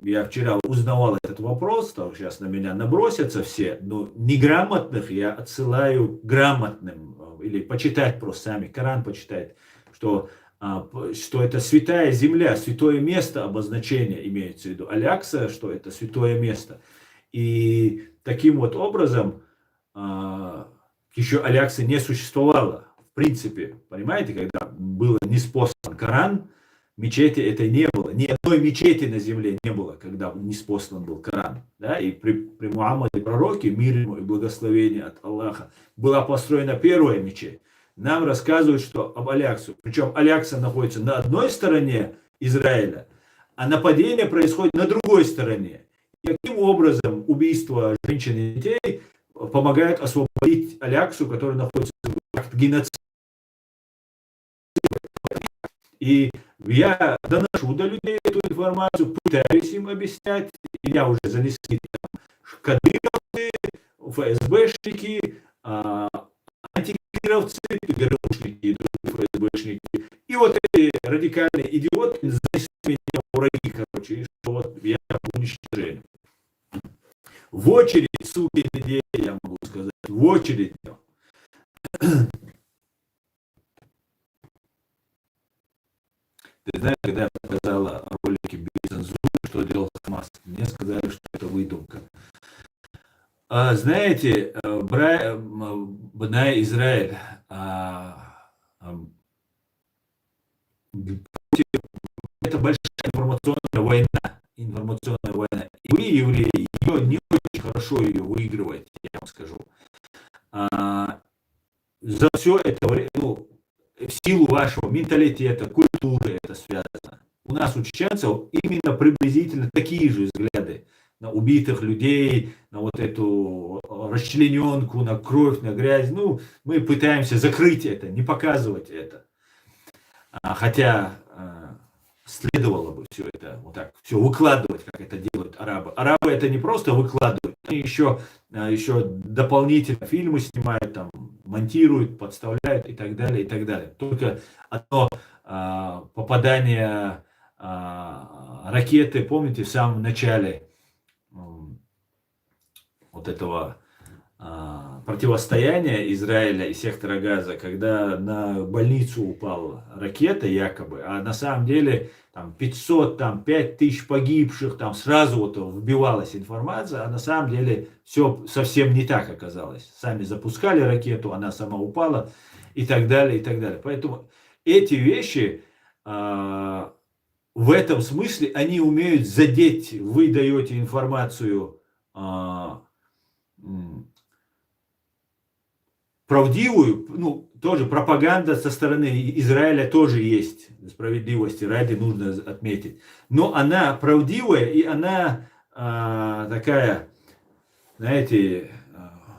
я вчера узнавал этот вопрос, то сейчас на меня набросятся все, но неграмотных я отсылаю к грамотным, или почитать просто сами, Коран почитать, что это святая земля, святое место, обозначение имеется в виду. Аль-Акса, что это святое место. И таким вот образом еще Аль-Акса не существовало. В принципе, понимаете, когда был ниспослан Коран, мечети это не было. Ни одной мечети на земле не было, когда ниспослан был Коран. Да? И при Мухаммаде пророке, мир ему и благословение от Аллаха, была построена первая мечеть. Нам рассказывают, что об Аляксу. Причем Алякса находится на одной стороне Израиля, а нападение происходит на другой стороне. И каким образом убийство женщин и детей помогает освободить Аляксу, которая находится в геноциде. И я доношу до людей эту информацию, пытаюсь им объяснять. Меня уже занесли кадыровцы, ФСБшники, антикадыровцы, ГРУшники и другие ФСБшники. И вот эти радикальные идиоты занесли меня в враги, короче, и что вот я уничтожение. В очередь, суки, дети, я могу сказать, в очередь. Ты знаешь, когда я показала ролики без цензуры, что делал Хамас, мне сказали, что это выдумка. Знаете, Бнай Израиль, это большая информационная война. Информационная война. И вы, евреи, ее не очень хорошо ее выигрываете, я вам скажу. За все это время, в силу вашего менталитета, культуры это связано. У нас у чеченцев именно приблизительно такие же взгляды на убитых людей, на вот эту расчлененку, на кровь, на грязь. Мы пытаемся закрыть это, не показывать это. Хотя следовало бы все это вот так, все выкладывать, как это делают арабы. Арабы это не просто выкладывают, они еще дополнительно фильмы снимают, там, монтируют, подставляют и так далее, и так далее. Только одно попадание ракеты, помните, в самом начале вот этого противостояния Израиля и сектора Газа, когда на больницу упала ракета якобы, а на самом деле там 500, там 5000 погибших, там сразу вот вбивалась информация, а на самом деле все совсем не так оказалось. Сами запускали ракету, она сама упала и так далее, и так далее. Поэтому эти вещи в этом смысле, они умеют задеть, вы даете информацию правдивую, тоже пропаганда со стороны Израиля тоже есть, справедливости ради нужно отметить. Но она правдивая и она такая, знаете,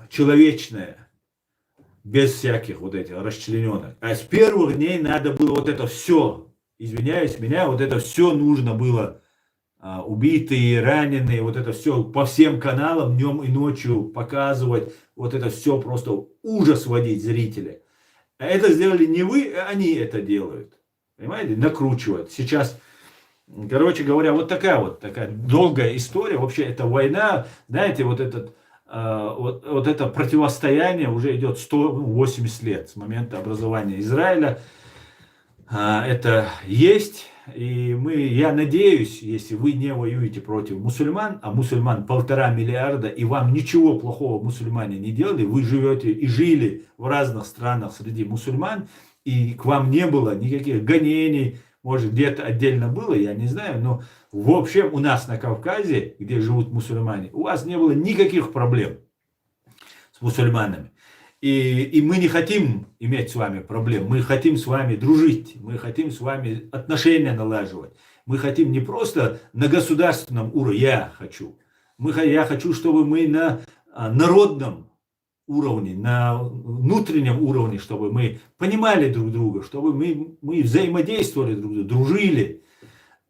человечная, без всяких вот этих расчлененок. А с первых дней надо было вот это все, извиняюсь, вот это все нужно было, убитые, раненые, вот это все по всем каналам днем и ночью показывать, вот это все просто ужас вводить зрителя. А это сделали не вы, они это делают. Понимаете, накручивают. Сейчас, короче говоря, вот такая долгая история. Вообще эта война, знаете, вот это противостояние уже идет 180 лет с момента образования Израиля. Это есть. И я надеюсь, если вы не воюете против мусульман, а мусульман 1,5 миллиарда, и вам ничего плохого мусульмане не делали, вы живете и жили в разных странах среди мусульман, и к вам не было никаких гонений, может где-то отдельно было, я не знаю, но в общем у нас на Кавказе, где живут мусульмане, у вас не было никаких проблем с мусульманами. И мы не хотим иметь с вами проблем, мы хотим с вами дружить, мы хотим с вами отношения налаживать. Мы хотим не просто на государственном уровне, я хочу, чтобы мы на народном уровне, на внутреннем уровне, чтобы мы понимали друг друга, чтобы мы взаимодействовали друг с другом, дружили.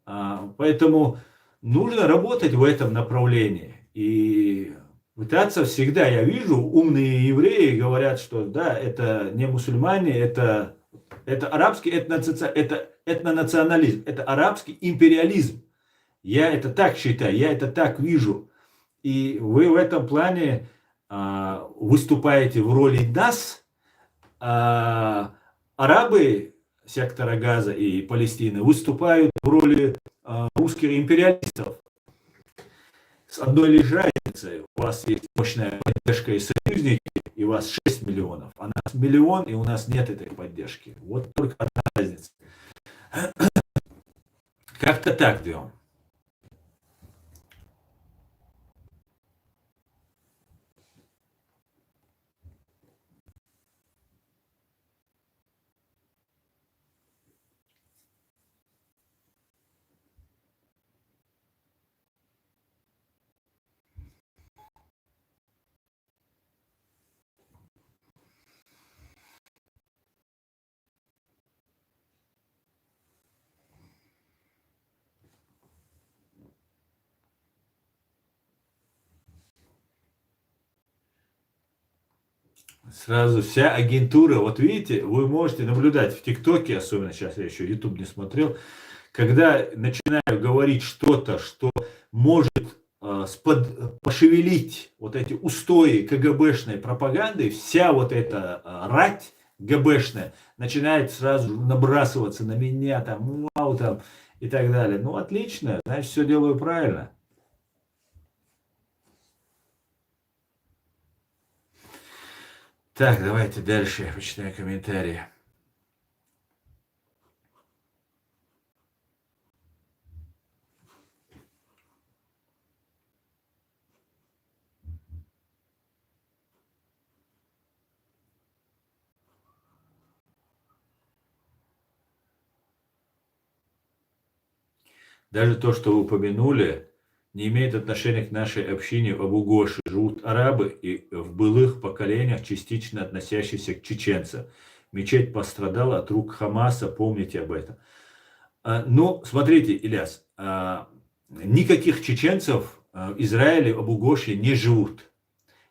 Поэтому нужно работать в этом направлении. И пытаться всегда, я вижу, умные евреи говорят, что да, это не мусульмане, это арабский этнонационализм, это арабский империализм. Я это так считаю, я это так вижу. И вы в этом плане выступаете в роли нас, арабы сектора Газа и Палестины выступают в роли русских империалистов. С одной лишь разницей: у вас есть мощная поддержка и союзники, и у вас 6 миллионов, а у нас 1 миллион, и у нас нет этой поддержки. Вот только одна разница. Как-то так, Дем. Сразу вся агентура, вот видите, вы можете наблюдать в ТикТоке, особенно сейчас я еще YouTube не смотрел, когда начинаю говорить что-то, что может пошевелить вот эти устои КГБшной пропаганды, вся вот эта рать ГБшная начинает сразу набрасываться на меня, там, вау, там, и так далее. Ну, отлично, значит, все делаю правильно. Так, давайте дальше почитаем комментарии. Даже то, что вы упомянули, не имеет отношения к нашей общине в Абу-Гоши. Живут арабы и в былых поколениях, частично относящиеся к чеченцам. Мечеть пострадала от рук Хамаса, помните об этом. Ну, смотрите, Ильяс, никаких чеченцев в Израиле, в Абу-Гоши не живут.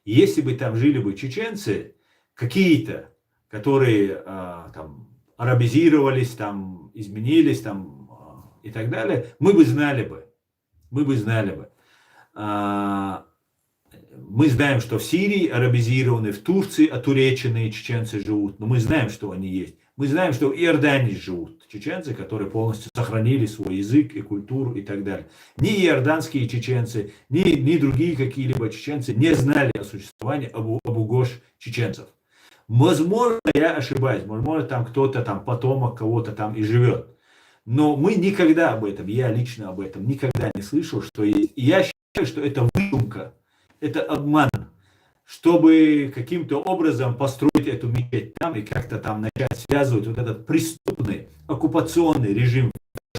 Если бы там жили бы чеченцы, какие-то, которые там арабизировались, там изменились, там и так далее, мы бы знали бы. Мы бы знали бы. Мы знаем, что в Сирии арабизированы, в Турции отуреченные чеченцы живут, но мы знаем, что они есть. Мы знаем, что в Иордании живут чеченцы, которые полностью сохранили свой язык и культуру и так далее. Ни иорданские чеченцы, ни другие какие-либо чеченцы не знали о существовании Абу-Гош чеченцев. Возможно, я ошибаюсь, возможно, там кто-то, там потомок кого-то там и живет. Но мы никогда об этом, я лично об этом никогда не слышал, что есть. И я считаю, что это выдумка, это обман, чтобы каким-то образом построить эту мечеть там и как-то там начать связывать вот этот преступный оккупационный режим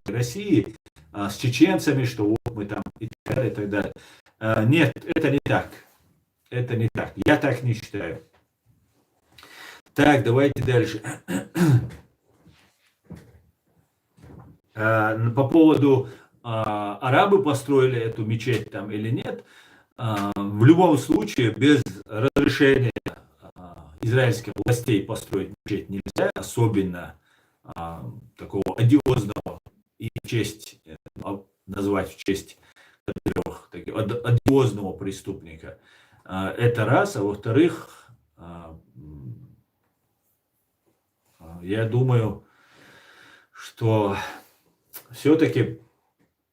России с чеченцами, что вот мы там и так далее, и так далее. Нет, это не так. Это не так. Я так не считаю. Так, давайте дальше. По поводу арабы построили эту мечеть там или нет, в любом случае без разрешения израильских властей построить мечеть нельзя, особенно такого одиозного и в честь, назвать в честь такого одиозного преступника. Это раз, а во-вторых, я думаю, что все-таки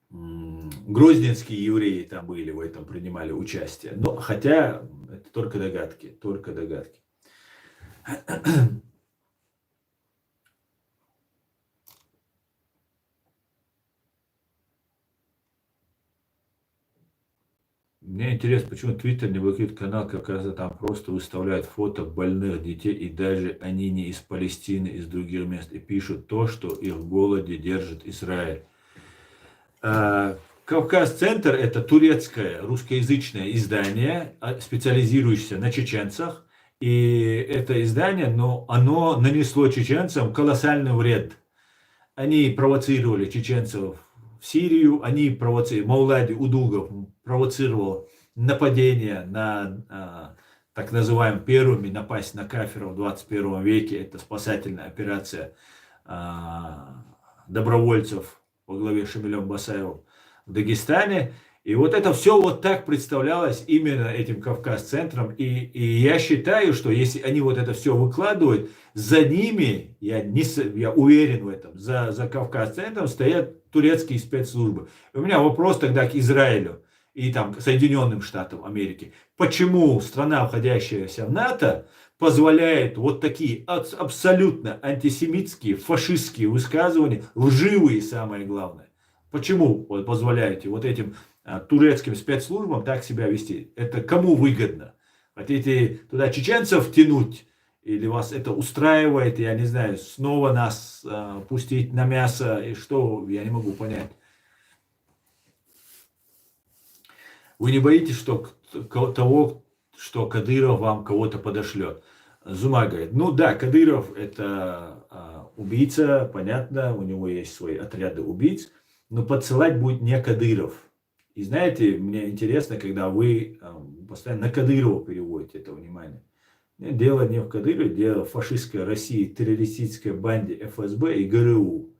грозненские евреи там были, в этом принимали участие. Но хотя это только догадки, только догадки. Мне интересно, почему Твиттер не блокирует канал, как раз там просто выставляют фото больных детей, и даже они не из Палестины, из других мест, и пишут то, что их в голоде держит Израиль. Кавказ-центр — это турецкое русскоязычное издание, специализирующееся на чеченцах. И это издание, но оно нанесло чеченцам колоссальный вред. Они провоцировали чеченцев в Сирию, они провоцировали, Маулади Удугов провоцировал нападение на так называемым первыми, напасть на кафиров в 21 веке. Это спасательная операция добровольцев во главе с Шамилем Басаевым в Дагестане. И вот это все вот так представлялось именно этим Кавказ-центром. И я считаю, что если они вот это все выкладывают, за ними, я уверен в этом, за Кавказ-центром стоят турецкие спецслужбы. И у меня вопрос тогда к Израилю и там, к Соединенным Штатам Америки. Почему страна, входящаяся в НАТО, позволяет вот такие абсолютно антисемитские, фашистские высказывания, лживые самое главное, Почему вы позволяете вот этим турецким спецслужбам так себя вести? Это кому выгодно? Хотите туда чеченцев тянуть? Или вас это устраивает, я не знаю, снова нас пустить на мясо? И что, я не могу понять. Вы не боитесь, что того, что Кадыров вам кого-то подошлет? Зума говорит, ну да, Кадыров это убийца, понятно, у него есть свои отряды убийц, но подсылать будет не Кадыров. И знаете, мне интересно, когда вы постоянно на Кадырова переводите это внимание. Дело не в Кадырове, дело в фашистской России, террористической банде ФСБ и ГРУ,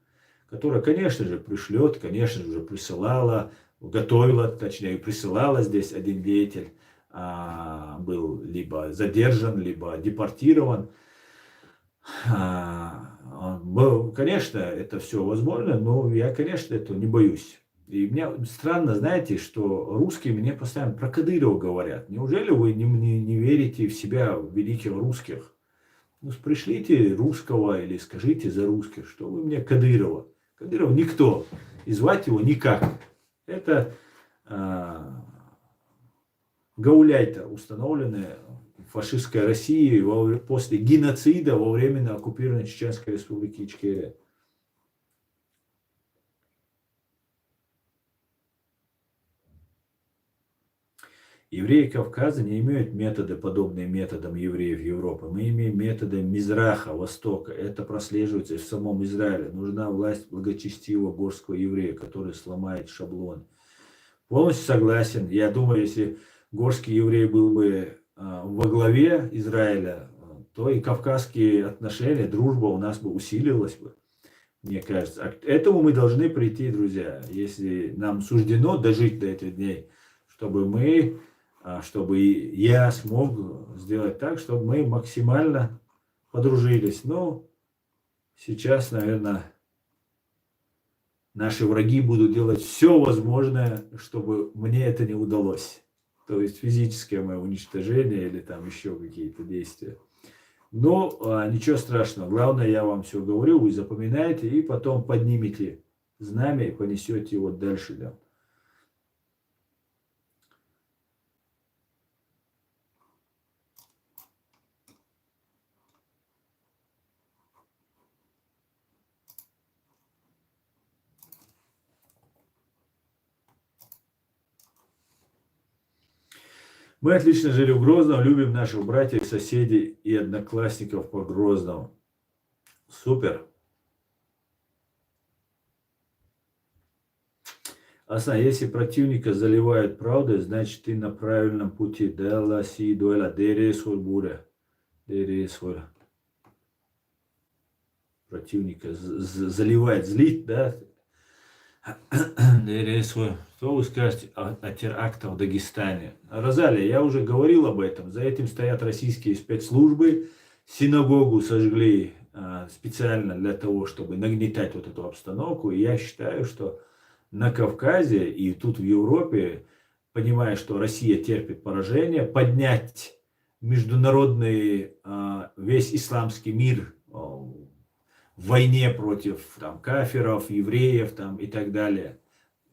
которая, конечно же, пришлет, конечно же, уже присылала, готовила, точнее, присылала здесь один деятель, был либо задержан, либо депортирован. Конечно, это все возможно, но я, конечно, этого не боюсь. И мне странно, знаете, что русские мне постоянно про Кадырова говорят. Неужели вы не верите в себя, в великих русских? Ну, пришлите русского или скажите за русских, что вы мне Кадырова. Кадыров никто, и звать его никак. Это гауляйтер, установленный фашистской России после геноцида во время оккупированной Чеченской республики Ичкерия. Евреи Кавказа не имеют методы, подобные методам евреев Европы. Мы имеем методы Мизраха, Востока. Это прослеживается и в самом Израиле. Нужна власть благочестивого горского еврея, который сломает шаблон. Полностью согласен. Я думаю, если горский еврей был бы во главе Израиля, то и кавказские отношения, дружба у нас бы усилилась бы, мне кажется. К этому мы должны прийти, друзья, если нам суждено дожить до этих дней, чтобы я смог сделать так, чтобы мы максимально подружились. Но сейчас, наверное, наши враги будут делать все возможное, чтобы мне это не удалось. То есть физическое мое уничтожение или там еще какие-то действия. Но ничего страшного. Главное, я вам все говорю, вы запоминаете и потом поднимете знамя и понесете его дальше. Да. Мы отлично жили в Грозном, любим наших братьев, соседей и одноклассников по Грозному. Супер. Аса, если противника заливают правдой, значит ты на правильном пути. Дела си дуэла, дересхоль буря. Дересхоль. Противника заливает, злит, да? Что вы скажете о терактах в Дагестане? Розалия, я уже говорил об этом. За этим стоят российские спецслужбы. Синагогу сожгли специально для того, чтобы нагнетать вот эту обстановку. И я считаю, что на Кавказе и тут в Европе, понимая, что Россия терпит поражение, поднять международный весь исламский мир в войне против там, кафиров, евреев там, и так далее.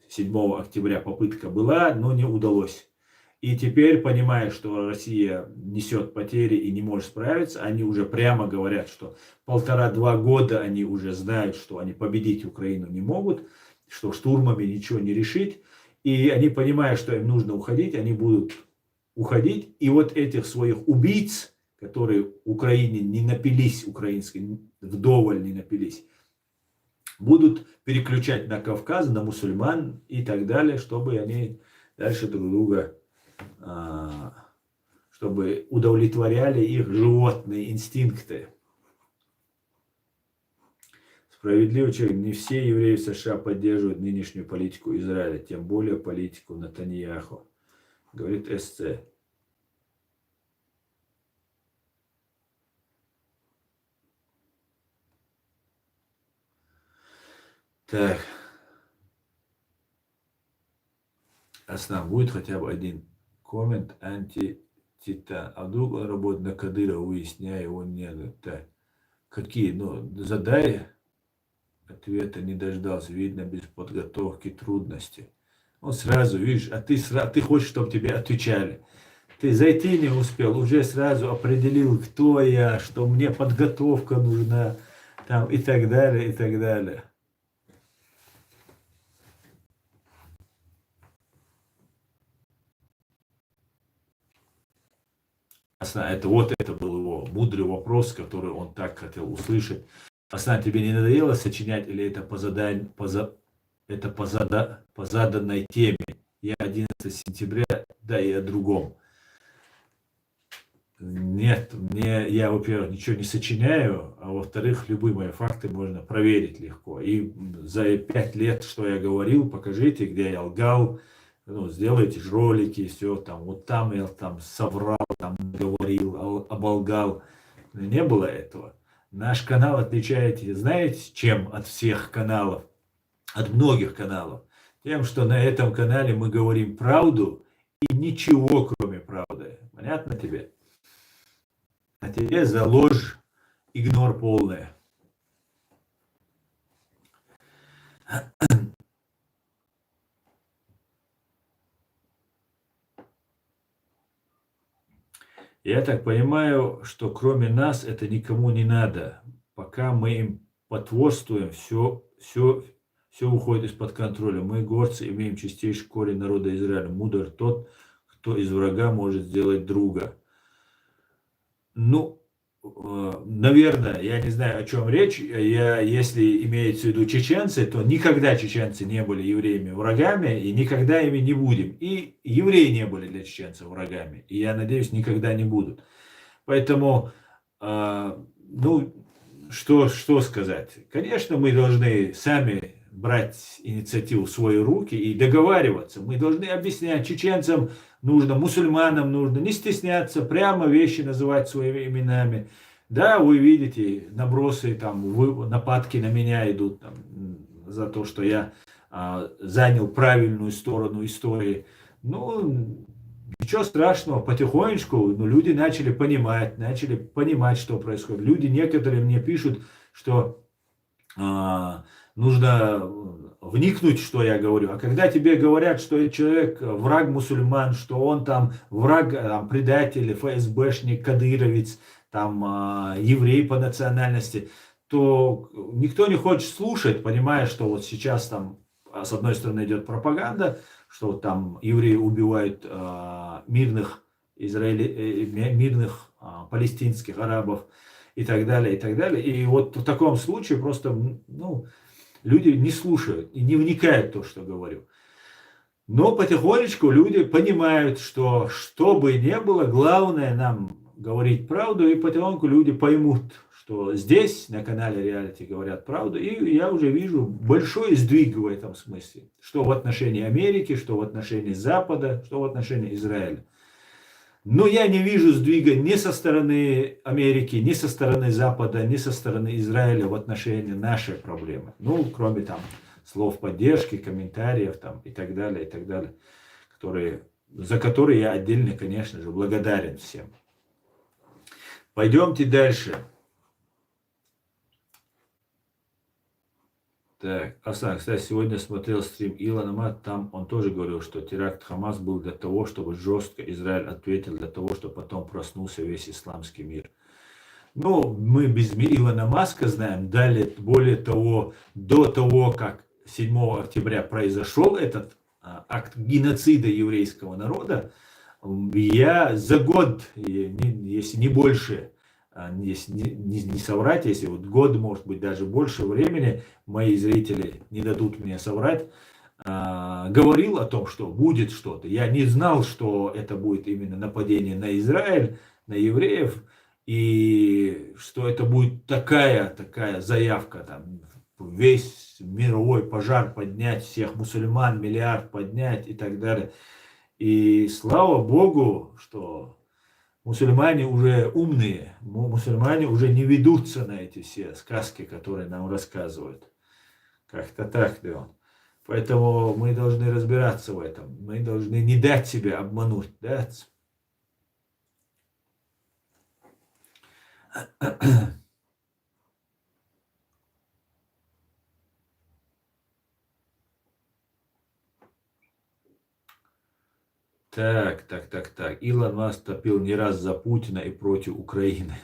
7 октября попытка была, но не удалось. И теперь, понимая, что Россия несет потери и не может справиться, они уже прямо говорят, что 1,5-2 года они уже знают, что они победить Украину не могут, что штурмами ничего не решить. И они, понимая, что им нужно уходить, они будут уходить. И вот этих своих убийц, которые Украине не напились, украинской вдоволь не напились, будут переключать на Кавказ, на мусульман и так далее, чтобы они дальше друг друга, чтобы удовлетворяли их животные инстинкты. Справедливый человек, не все евреи в США поддерживают нынешнюю политику Израиля, тем более политику Нетаньяху, говорит СЦ. Так. Аслан, будет хотя бы один коммент антититан. А вдруг он работает на Кадырова, выясняя его ненависть. Так. Какие? Ну, задай ответа не дождался. Видно, без подготовки трудности. Он сразу, видишь, ты хочешь, чтобы тебе отвечали. Ты зайти не успел, уже сразу определил, кто я, что мне подготовка нужна, там, и так далее, и так далее. Это был его мудрый вопрос, который он так хотел услышать. Асна, тебе не надоело сочинять или это по заданной теме? Я 11 сентября, да и о другом. Нет, я, во-первых, ничего не сочиняю, а во-вторых, любые мои факты можно проверить легко. И за 5 лет, что я говорил, покажите, где я лгал, ну, сделайте же ролики, все там, вот там я там соврал, там говорил, оболгал. Не было этого. Наш канал отличается, знаете, чем от всех каналов, от многих каналов? Тем, что на этом канале мы говорим правду и ничего, кроме правды. Понятно тебе? А тебе за ложь игнор полная. Я так понимаю, что кроме нас это никому не надо. Пока мы им потворствуем, все уходит из-под контроля. Мы, горцы, имеем чистейший корень народа Израиля. Мудр тот, кто из врага может сделать друга. Ну, наверное, я не знаю, о чем речь. Если имеется в виду чеченцы, то никогда чеченцы не были евреями врагами, и никогда ими не будем. И евреи не были для чеченцев врагами. И я надеюсь, никогда не будут. Поэтому, ну, что сказать? Конечно, мы должны сами брать инициативу в свои руки и договариваться. Мы должны объяснять чеченцам, нужно, мусульманам нужно не стесняться, прямо вещи называть своими именами. Да, вы видите, набросы, там, нападки на меня идут там, за то, что я занял правильную сторону истории. Ну, ничего страшного, потихонечку, но люди начали понимать, что происходит. Люди некоторые мне пишут, что нужно вникнуть, что я говорю. А когда тебе говорят, что человек враг мусульман, что он там враг, там, предатель, ФСБшник, кадыровец, там еврей по национальности, то никто не хочет слушать, понимая, что вот сейчас там с одной стороны идет пропаганда, что там евреи убивают мирных палестинских арабов и так далее, и так далее. И вот в таком случае просто, ну, люди не слушают и не вникают в то, что говорю. Но потихонечку люди понимают, что бы ни было, главное нам говорить правду, и потихоньку люди поймут, что здесь на канале Реалити говорят правду, и я уже вижу большой сдвиг в этом смысле, что в отношении Америки, что в отношении Запада, что в отношении Израиля. Но я не вижу сдвига ни со стороны Америки, ни со стороны Запада, ни со стороны Израиля в отношении нашей проблемы. Ну, кроме там слов поддержки, комментариев там, и так далее, за которые я отдельно, конечно же, благодарен всем. Пойдемте дальше. Так, Арслан, кстати, сегодня смотрел стрим Илона Маска, там он тоже говорил, что теракт Хамас был для того, чтобы жестко Израиль ответил, для того, чтобы потом проснулся весь исламский мир. Ну, мы без Илона Маска знаем, далее, более того, до того, как 7 октября произошел этот акт геноцида еврейского народа, я за год, если не больше, если не соврать, если вот год, может быть, даже больше времени, мои зрители не дадут мне соврать, говорил о том, что будет что-то. Я не знал, что это будет именно нападение на Израиль, на евреев, и что это будет такая заявка, там, весь мировой пожар поднять, всех мусульман, миллиард поднять и так далее. И слава Богу, что мусульмане уже умные, мусульмане уже не ведутся на эти все сказки, которые нам рассказывают. Как-то так, да. Поэтому мы должны разбираться в этом. Мы должны не дать себя обмануть. Да? Так. Илон Маск топил не раз за Путина и против Украины.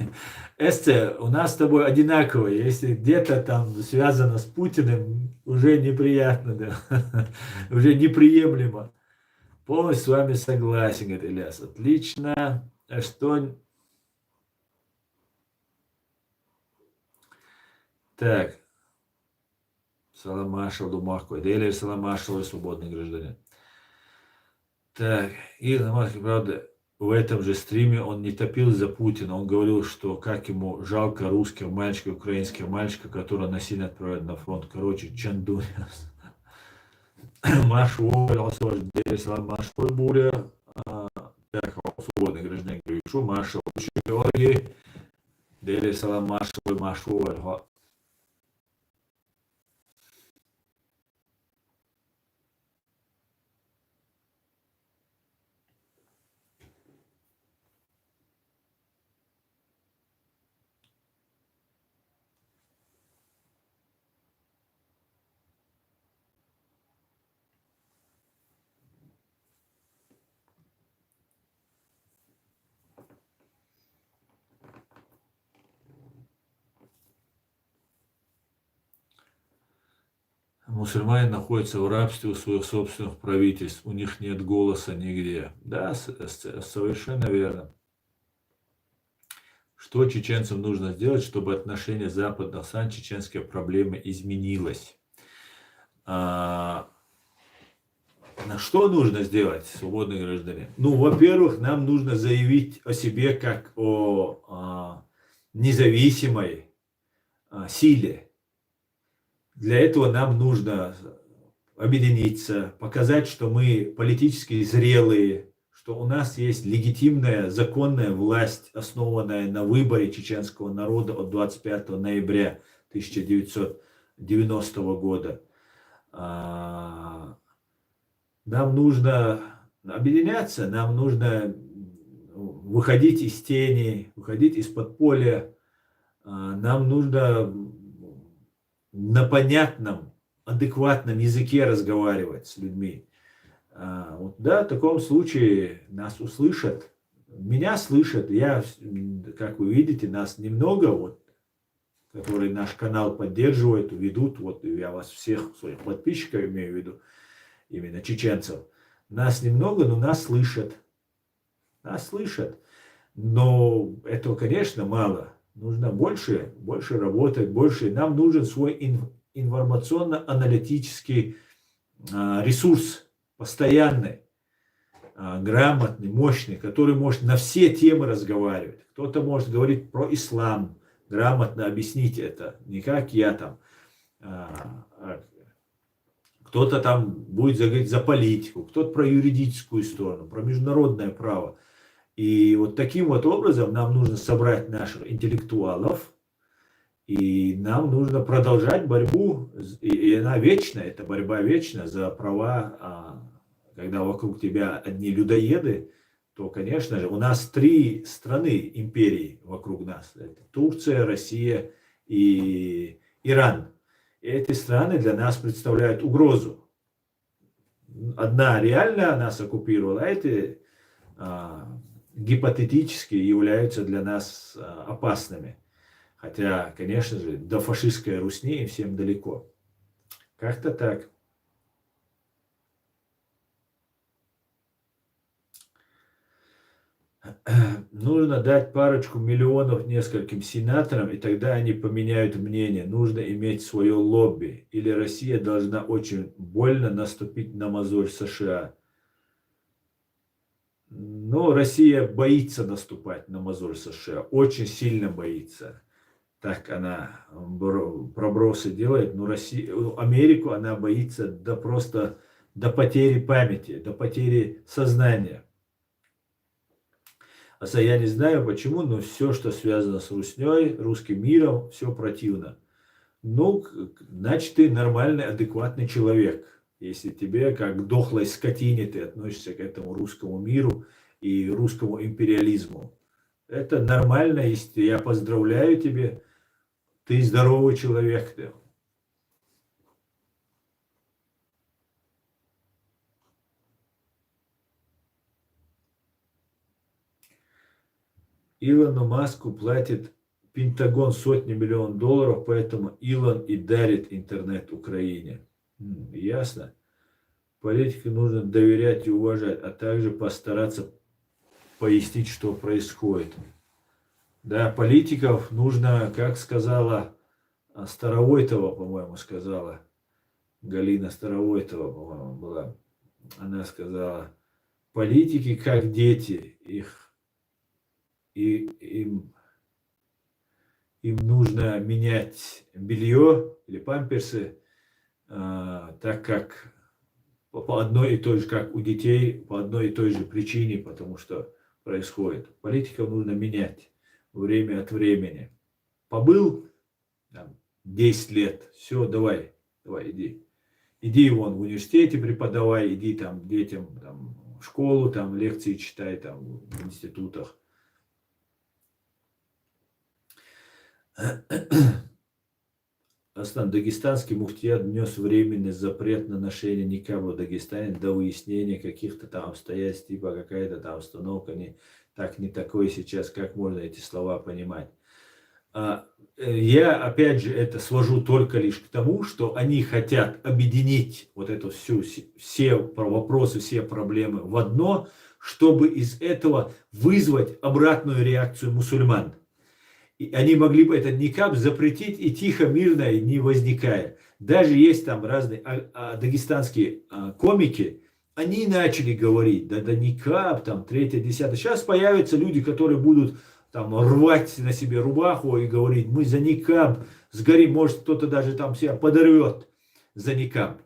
Эсте, у нас с тобой одинаково. Если где-то там связано с Путиным, уже неприятно, да. Уже неприемлемо. Полностью с вами согласен, говорит Ильяс. Отлично. А что... Так. Саламашев, Думахко. Делер Саламашев, свободный гражданин. Так, и правда, в этом же стриме он не топил за Путина, он говорил, что как ему жалко русских мальчиков, украинских мальчиков, которые насильно отправляют на фронт. Короче, Чандуня. Машу, Машу, Буря. Так, свободный гражданин, говорю, Маша, Георгий. Дели салам Машу. Мусульмане находятся в рабстве у своих собственных правительств, у них нет голоса нигде. Да, совершенно верно. Что чеченцам нужно сделать, чтобы отношение западных стран к чеченской проблеме изменилось? На что нужно сделать, свободный гражданин? Ну, во-первых, нам нужно заявить о себе как о независимой силе. Для этого нам нужно объединиться, показать, что мы политически зрелые, что у нас есть легитимная, законная власть, основанная на выборе чеченского народа от 25 ноября 1990 года. Нам нужно объединяться, нам нужно выходить из тени, выходить из подполья, нам нужно на понятном, адекватном языке разговаривать с людьми. Вот, да, в таком случае нас услышат, меня слышат. Я, как вы видите, нас немного, вот, которые наш канал поддерживают, ведут. Вот я вас всех своих подписчиков имею в виду, именно чеченцев. Нас немного, но нас слышат. Нас слышат. Но этого, конечно, мало. Нужно больше работать, больше. Нам нужен свой информационно-аналитический ресурс, постоянный, грамотный, мощный, который может на все темы разговаривать. Кто-то может говорить про ислам, грамотно объяснить это, не как я там. Кто-то там будет говорить за политику, кто-то про юридическую сторону, про международное право. И вот таким вот образом нам нужно собрать наших интеллектуалов, и нам нужно продолжать борьбу, и она вечная, эта борьба вечна за права. Когда вокруг тебя одни людоеды, то, конечно же, у нас 3 страны империи вокруг нас. Это Турция, Россия и Иран. И эти страны для нас представляют угрозу. Одна реально нас оккупировала, а эти гипотетически являются для нас опасными. Хотя, конечно же, до фашистской Русни им всем далеко. Как-то так. Нужно дать парочку миллионов нескольким сенаторам, и тогда они поменяют мнение. Нужно иметь свое лобби. Или Россия должна очень больно наступить на мозоль США. Но Россия боится наступать на мозоль США. Очень сильно боится. Так она пробросы делает. Но Америку она боится просто до потери памяти, до потери сознания. Я не знаю почему, но все, что связано с Русней, русским миром, все противно. Ну, значит, ты нормальный, адекватный человек. Если тебе, как к дохлой скотине, ты относишься к этому русскому миру и русскому империализму. Это нормально, если я поздравляю тебя, ты здоровый человек. Илону Маску платит Пентагон сотни миллионов долларов, поэтому Илон и дарит интернет Украине. Ясно? Политике нужно доверять и уважать, а также постараться пояснить, что происходит. Да, политиков нужно, как сказала Старовойтова, по-моему, сказала, Галина Старовойтова, по-моему, была. Она сказала, политики как дети, им нужно менять белье или памперсы, так как по одной и той же, как у детей, по одной и той же причине, потому что происходит. Политиков нужно менять время от времени. Побыл там, 10 лет, все, давай, иди. Иди вон в университете преподавай, иди там детям там, в школу, там лекции читай там, в институтах. Аслан, дагестанский муфтият внес временный запрет на ношение никаба в Дагестане до выяснения каких-то там обстоятельств, типа какая-то там установка, не такое сейчас, как можно эти слова понимать. Я, опять же, это свожу только лишь к тому, что они хотят объединить вот эту все вопросы, все проблемы в одно, чтобы из этого вызвать обратную реакцию мусульман. И они могли бы этот никаб запретить и тихо, мирно, и не возникая. Даже есть там разные дагестанские комики, они начали говорить, да никаб, там, 3-10. Сейчас появятся люди, которые будут там рвать на себе рубаху и говорить, мы за никаб сгорим, может кто-то даже там себя подорвет за никаб.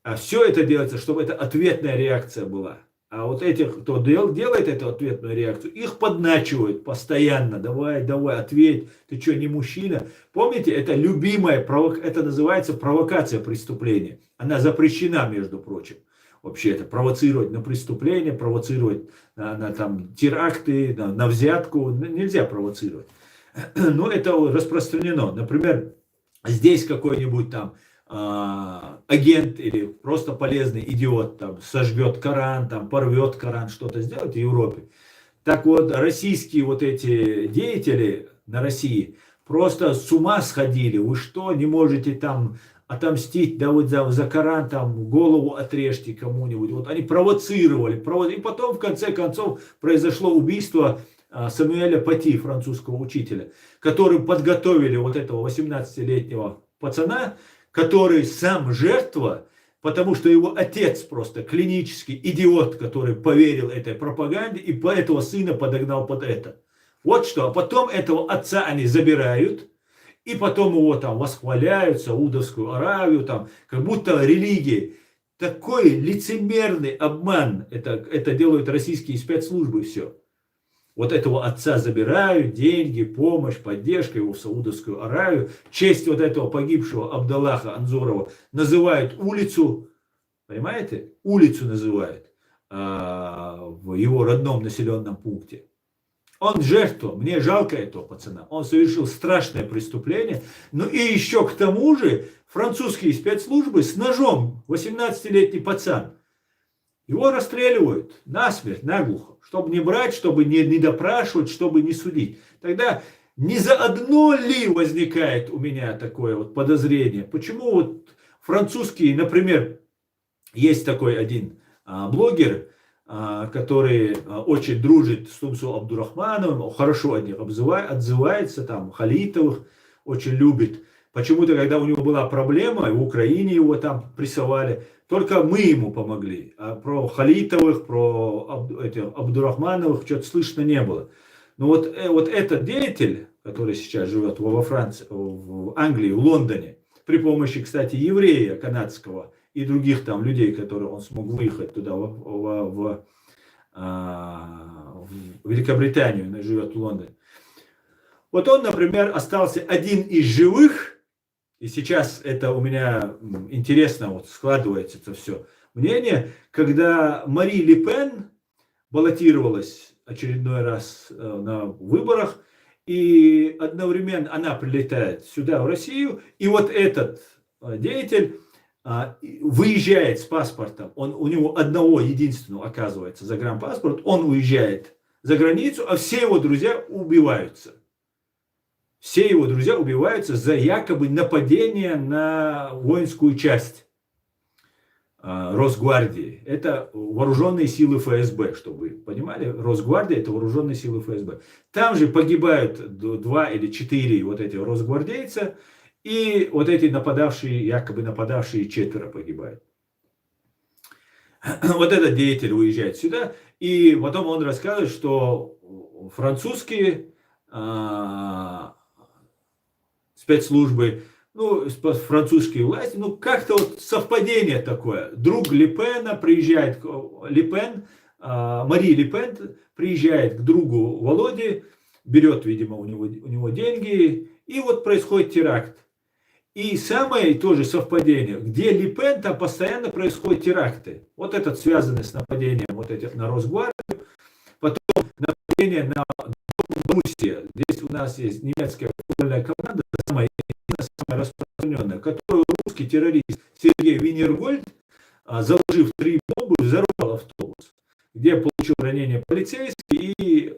А все это делается, чтобы это ответная реакция была. А вот этих, кто делает эту ответную реакцию, их подначивают постоянно. Давай, ответь, ты что, не мужчина? Помните, это любимая, это называется провокация преступления. Она запрещена, между прочим. Вообще это провоцировать на преступление, провоцировать на там, теракты, на взятку. Нельзя провоцировать. Но это распространено. Например, здесь какой-нибудь там агент или просто полезный идиот там, сожгет Коран, там, порвет Коран, что-то сделает в Европе. Так вот, российские вот эти деятели на России просто с ума сходили. Вы что, не можете там отомстить, да вот за Коран там голову отрежьте кому-нибудь. Вот они провоцировали. И потом, в конце концов, произошло убийство Самуэля Пати, французского учителя, который подготовили вот этого 18-летнего пацана, который сам жертва, потому что его отец просто клинический идиот, который поверил этой пропаганде и этого сына подогнал под это. Вот что. А потом этого отца они забирают, и потом его там восхваляют, Саудовскую Аравию, там, как будто религия. Такой лицемерный обман. Это делают российские спецслужбы все. Вот этого отца забирают, деньги, помощь, поддержка его в Саудовскую Аравию. В честь вот этого погибшего Абдаллаха Анзорова называют улицу, понимаете? Улицу называют в его родном населенном пункте. Он жертва, мне жалко этого пацана. Он совершил страшное преступление. Ну и еще к тому же французские спецслужбы с ножом, 18-летний пацан, его расстреливают насмерть, наглухо. Чтобы не брать, чтобы не допрашивать, чтобы не судить. Тогда не заодно ли возникает у меня такое вот подозрение? Почему вот французские, например, есть такой один блогер, который очень дружит с Тумсу Абдурахмановым, хорошо от них отзывается, там, Халитовых очень любит. Почему-то, когда у него была проблема, в Украине его там прессовали, только мы ему помогли. А про Халитовых, про Абдурахмановых что-то слышно не было. Но вот этот деятель, который сейчас живет во Франции, в Англии, в Лондоне, при помощи, кстати, еврея канадского и других там людей, которые он смог выехать туда, в Великобританию, он живет в Лондоне. Вот он, например, остался один из живых. И сейчас это у меня интересно вот складывается это все мнение, когда Мари Ле Пен баллотировалась очередной раз на выборах, и одновременно она прилетает сюда, в Россию, и вот этот деятель выезжает с паспортом, у него одного единственного оказывается загранпаспорт, он уезжает за границу, а все его друзья убиваются. Все его друзья убиваются за якобы нападение на воинскую часть Росгвардии. Это вооруженные силы ФСБ, чтобы вы понимали. Росгвардия — это вооруженные силы ФСБ. Там же погибают 2 или 4 вот эти росгвардейца, и вот эти нападавшие, якобы нападавшие 4 погибают. Вот этот деятель уезжает сюда, и потом он рассказывает, что французские спецслужбы, ну, французские власти, ну, как-то вот совпадение такое. Друг Ле Пена приезжает, Мари Ле Пен приезжает к другу Володе, берет, видимо, у него деньги, и вот происходит теракт. И самое тоже совпадение, где Ле Пен, там постоянно происходят теракты. Вот этот связанный с нападением вот этих на Росгвардию, потом нападение на Боруссия. Здесь у нас есть немецкая футбольная команда, самая распространенная, которую русский террорист Сергей Винергольд, заложив 3 бомбы, взорвал автобус, где получил ранение полицейский и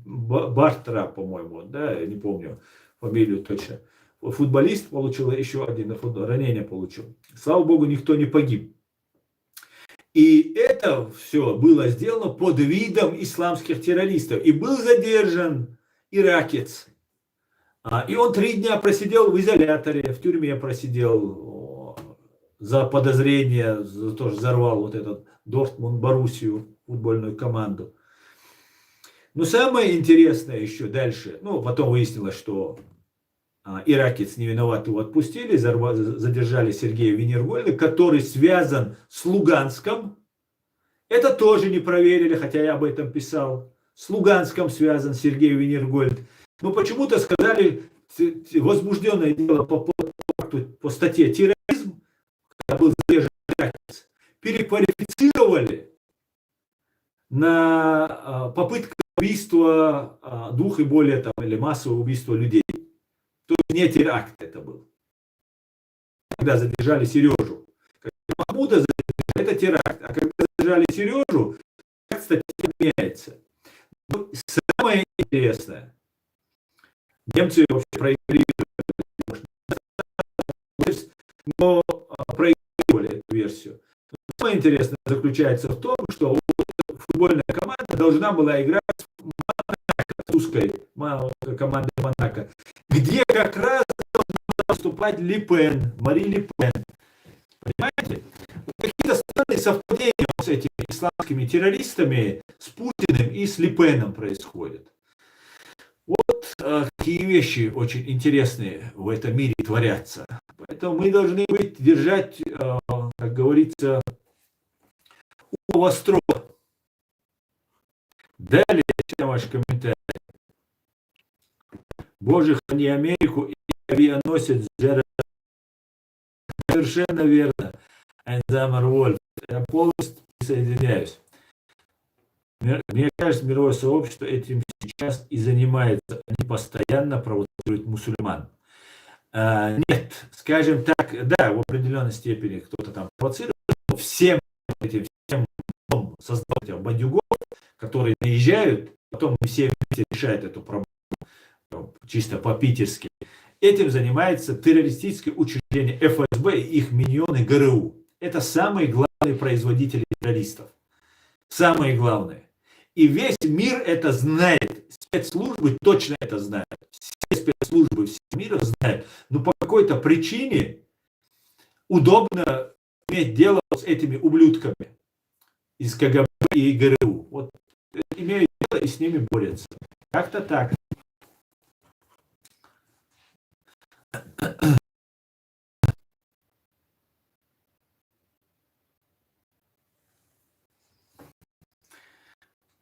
Бартра, по-моему, да, я не помню фамилию точно. Футболист получил еще один ранение получил. Слава богу, никто не погиб. И это все было сделано под видом исламских террористов. И был задержан иракец. И он 3 дня просидел в изоляторе, в тюрьме просидел за подозрение, за то, что взорвал вот этот Дортмунд Боруссию, футбольную команду. Но самое интересное еще дальше, ну потом выяснилось, что иракец не виноват, его отпустили, задержали Сергея Винергольда, который связан с Луганском. Это тоже не проверили, хотя я об этом писал. С Луганском связан Сергей Винергольд. Но почему-то сказали, возбужденное дело по статье терроризм, когда был задержан иракец, переквалифицировали на попытку убийства 2 и более, там, или массового убийства людей. То есть не теракт это был. Когда задержали Сережу. Когда Махмуда задержали, это теракт. А когда задержали Сережу, статья меняется. Но самое интересное. Немцы вообще проигрывали, но проигрывали эту версию. Но самое интересное заключается в том, что футбольная команда должна была играть в Монако, русской командой Монако, где как раз должна выступать Ле Пен, Мари Ле Пен. Понимаете? Какие-то странные совпадения с этими исламскими террористами, с Путиным и с Ле Пеном происходят. Вот такие вещи очень интересные в этом мире творятся. Поэтому мы должны держать, как говорится, ухо востро. Далее, ваш комментарий. Боже, храни Америку и авианосец Джеральд. Совершенно верно. Айнзамер Вольф. Я полностью присоединяюсь. Мне кажется, мировое сообщество этим сейчас и занимается. Они постоянно провоцируют мусульман. Нет, скажем так, да, в определенной степени кто-то там провоцирует, но всем создателям бандюгов, которые наезжают, потом все вместе решают эту проблему, чисто по-питерски. Этим занимается террористическое учреждение ФСБ и их миньоны ГРУ. Это самые главные производители террористов. Самые главные. И весь мир это знает. Спецслужбы точно это знают. Все спецслужбы всего мира знают. Но по какой-то причине удобно иметь дело с этими ублюдками из КГБ и ГРУ. Вот имеют дело и с ними борются. Как-то так.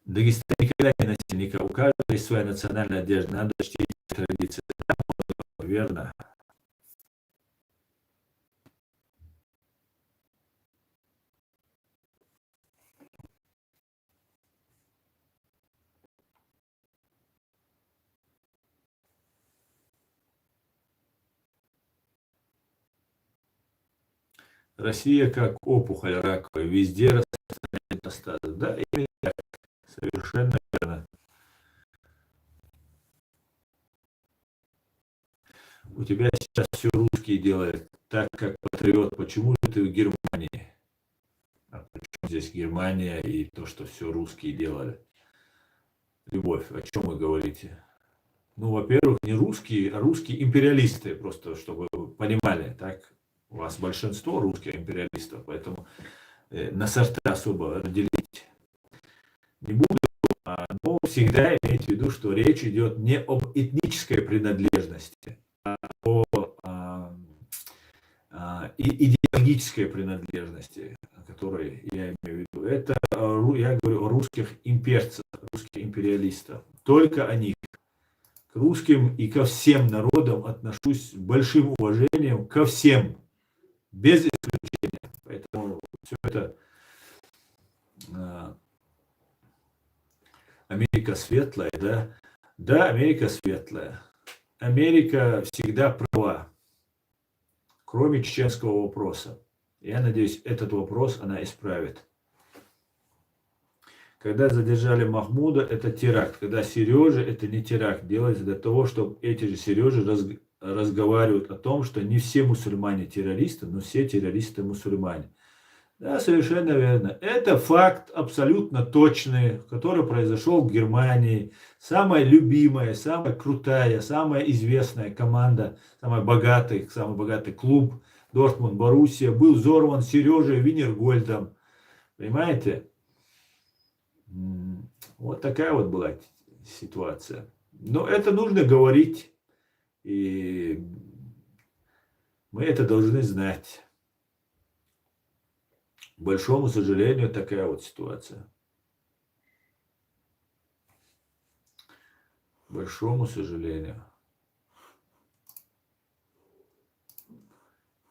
Дагестан никогда не насильника. У каждого есть своя национальная одежда. Надо чтить традиции. Верно. Россия как опухоль раковая. Везде распространяет остаток. Да, именно так. Совершенно верно. у тебя сейчас все русские делают так, как патриот. Почему ты в Германии? А почему здесь Германия и то, что все русские делали? Любовь, о чем вы говорите? Ну, во-первых, не русские, а русские империалисты, просто чтобы вы понимали, так? У вас большинство русских империалистов, поэтому на сорта особо разделить не буду, но всегда имейте в виду, что речь идет не об этнической принадлежности, а о и идеологической принадлежности, о которой я имею в виду. Это я говорю о русских имперцах, русских империалистах. Только о них. К русским и ко всем народам отношусь с большим уважением, ко всем, без исключения. Поэтому все это Америка светлая, да? Да, Америка светлая. Америка всегда права, кроме чеченского вопроса. Я надеюсь, этот вопрос она исправит. Когда задержали Махмуда, это теракт. Когда Сережа, это не теракт. Делается для того, чтобы эти же Сережи разговаривают о том, что не все мусульмане террористы, но все террористы мусульмане. Да, совершенно верно. Это факт абсолютно точный, который произошел в Германии. Самая любимая, самая крутая, самая известная команда, самый богатый клуб Дортмунд Боруссия был взорван Сережей Винергольдом. Понимаете? Вот такая вот была ситуация. Но это нужно говорить, и мы это должны знать. К большому сожалению, такая вот ситуация. К большому сожалению.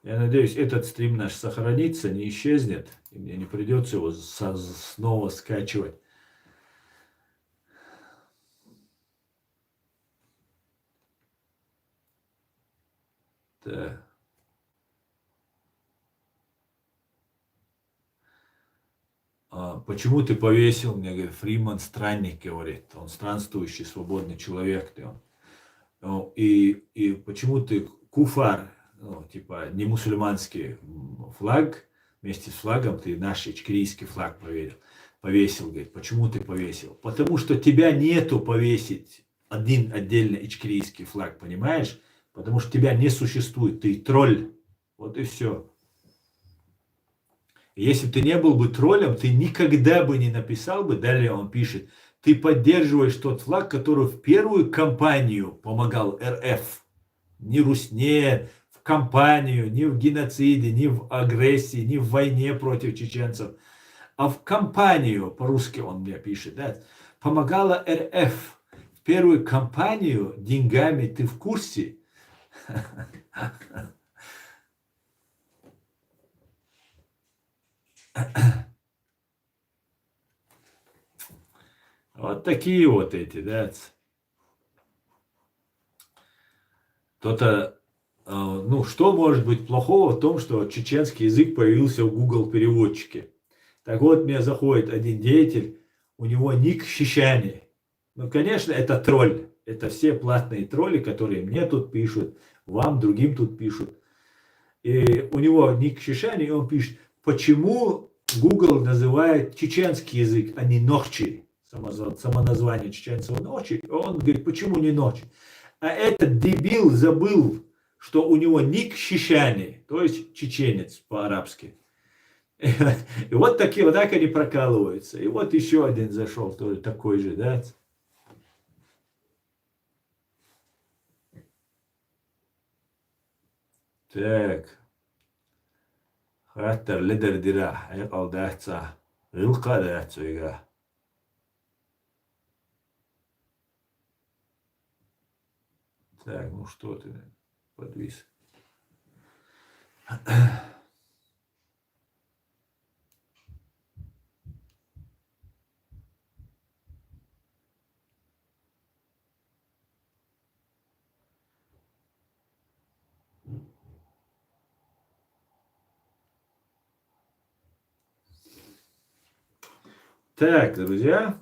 Я надеюсь, этот стрим наш сохранится, не исчезнет, и мне не придется его снова скачивать. Так. Почему ты повесил? Мне говорит, Фриман странник, говорит. Он странствующий, свободный человек. И почему ты куфар, типа не мусульманский флаг, вместе с флагом ты наш ичкерийский флаг повесил. Говорит, почему ты повесил? Потому что тебя нету повесить один отдельно ичкерийский флаг, понимаешь? Потому что тебя не существует, ты тролль. Вот и все. Если бы ты не был бы троллем, ты никогда бы не написал бы, далее он пишет, ты поддерживаешь тот флаг, который в первую кампанию помогал РФ. Ни Русне, в кампанию, ни в геноциде, ни в агрессии, ни в войне против чеченцев. А в кампанию, по-русски он мне пишет, да, помогала РФ. В первую кампанию деньгами, ты в курсе? Вот такие вот эти, да. Кто-то, ну, что может быть плохого в том, что чеченский язык появился в Google переводчике? Так вот, мне заходит один деятель, у него ник Шишани. Ну, конечно, это тролль. Это все платные тролли, которые мне тут пишут, вам, другим тут пишут. И у него ник Шишани, и он пишет, почему Google называет чеченский язык, а не нохчи. Само название чеченцев ночи. Он говорит, почему не ночь? А этот дебил забыл, что у него ник Шишани, то есть чеченец по-арабски. И вот так они прокалываются. И вот еще один зашел, тоже такой же, да? Так. Хаттер лидер дира. Айкал дахца. Вилка дахца. Так, ну что ты подвис. Так, друзья.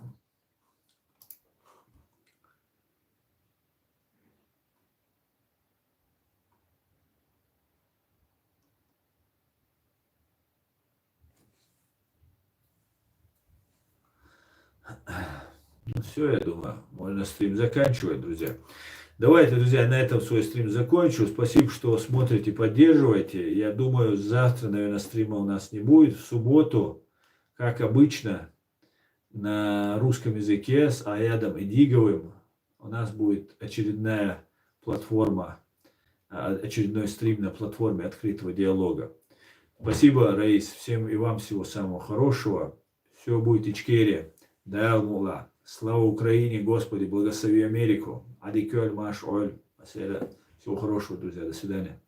Все, я думаю, можно стрим заканчивать, друзья. Давайте, друзья, на этом свой стрим закончу. Спасибо, что смотрите, поддерживаете. Я думаю, завтра, наверное, стрима у нас не будет. В субботу, как обычно, на русском языке с Аядом Идиговым у нас будет очередная платформа, очередной стрим на платформе открытого диалога. Спасибо, Раис. Всем и вам всего самого хорошего. Все будет Ичкерия. Даял Мула. Слава Украине, Господи, благослови Америку. Адикёль Маш Оль. Всего хорошего, друзья. До свидания.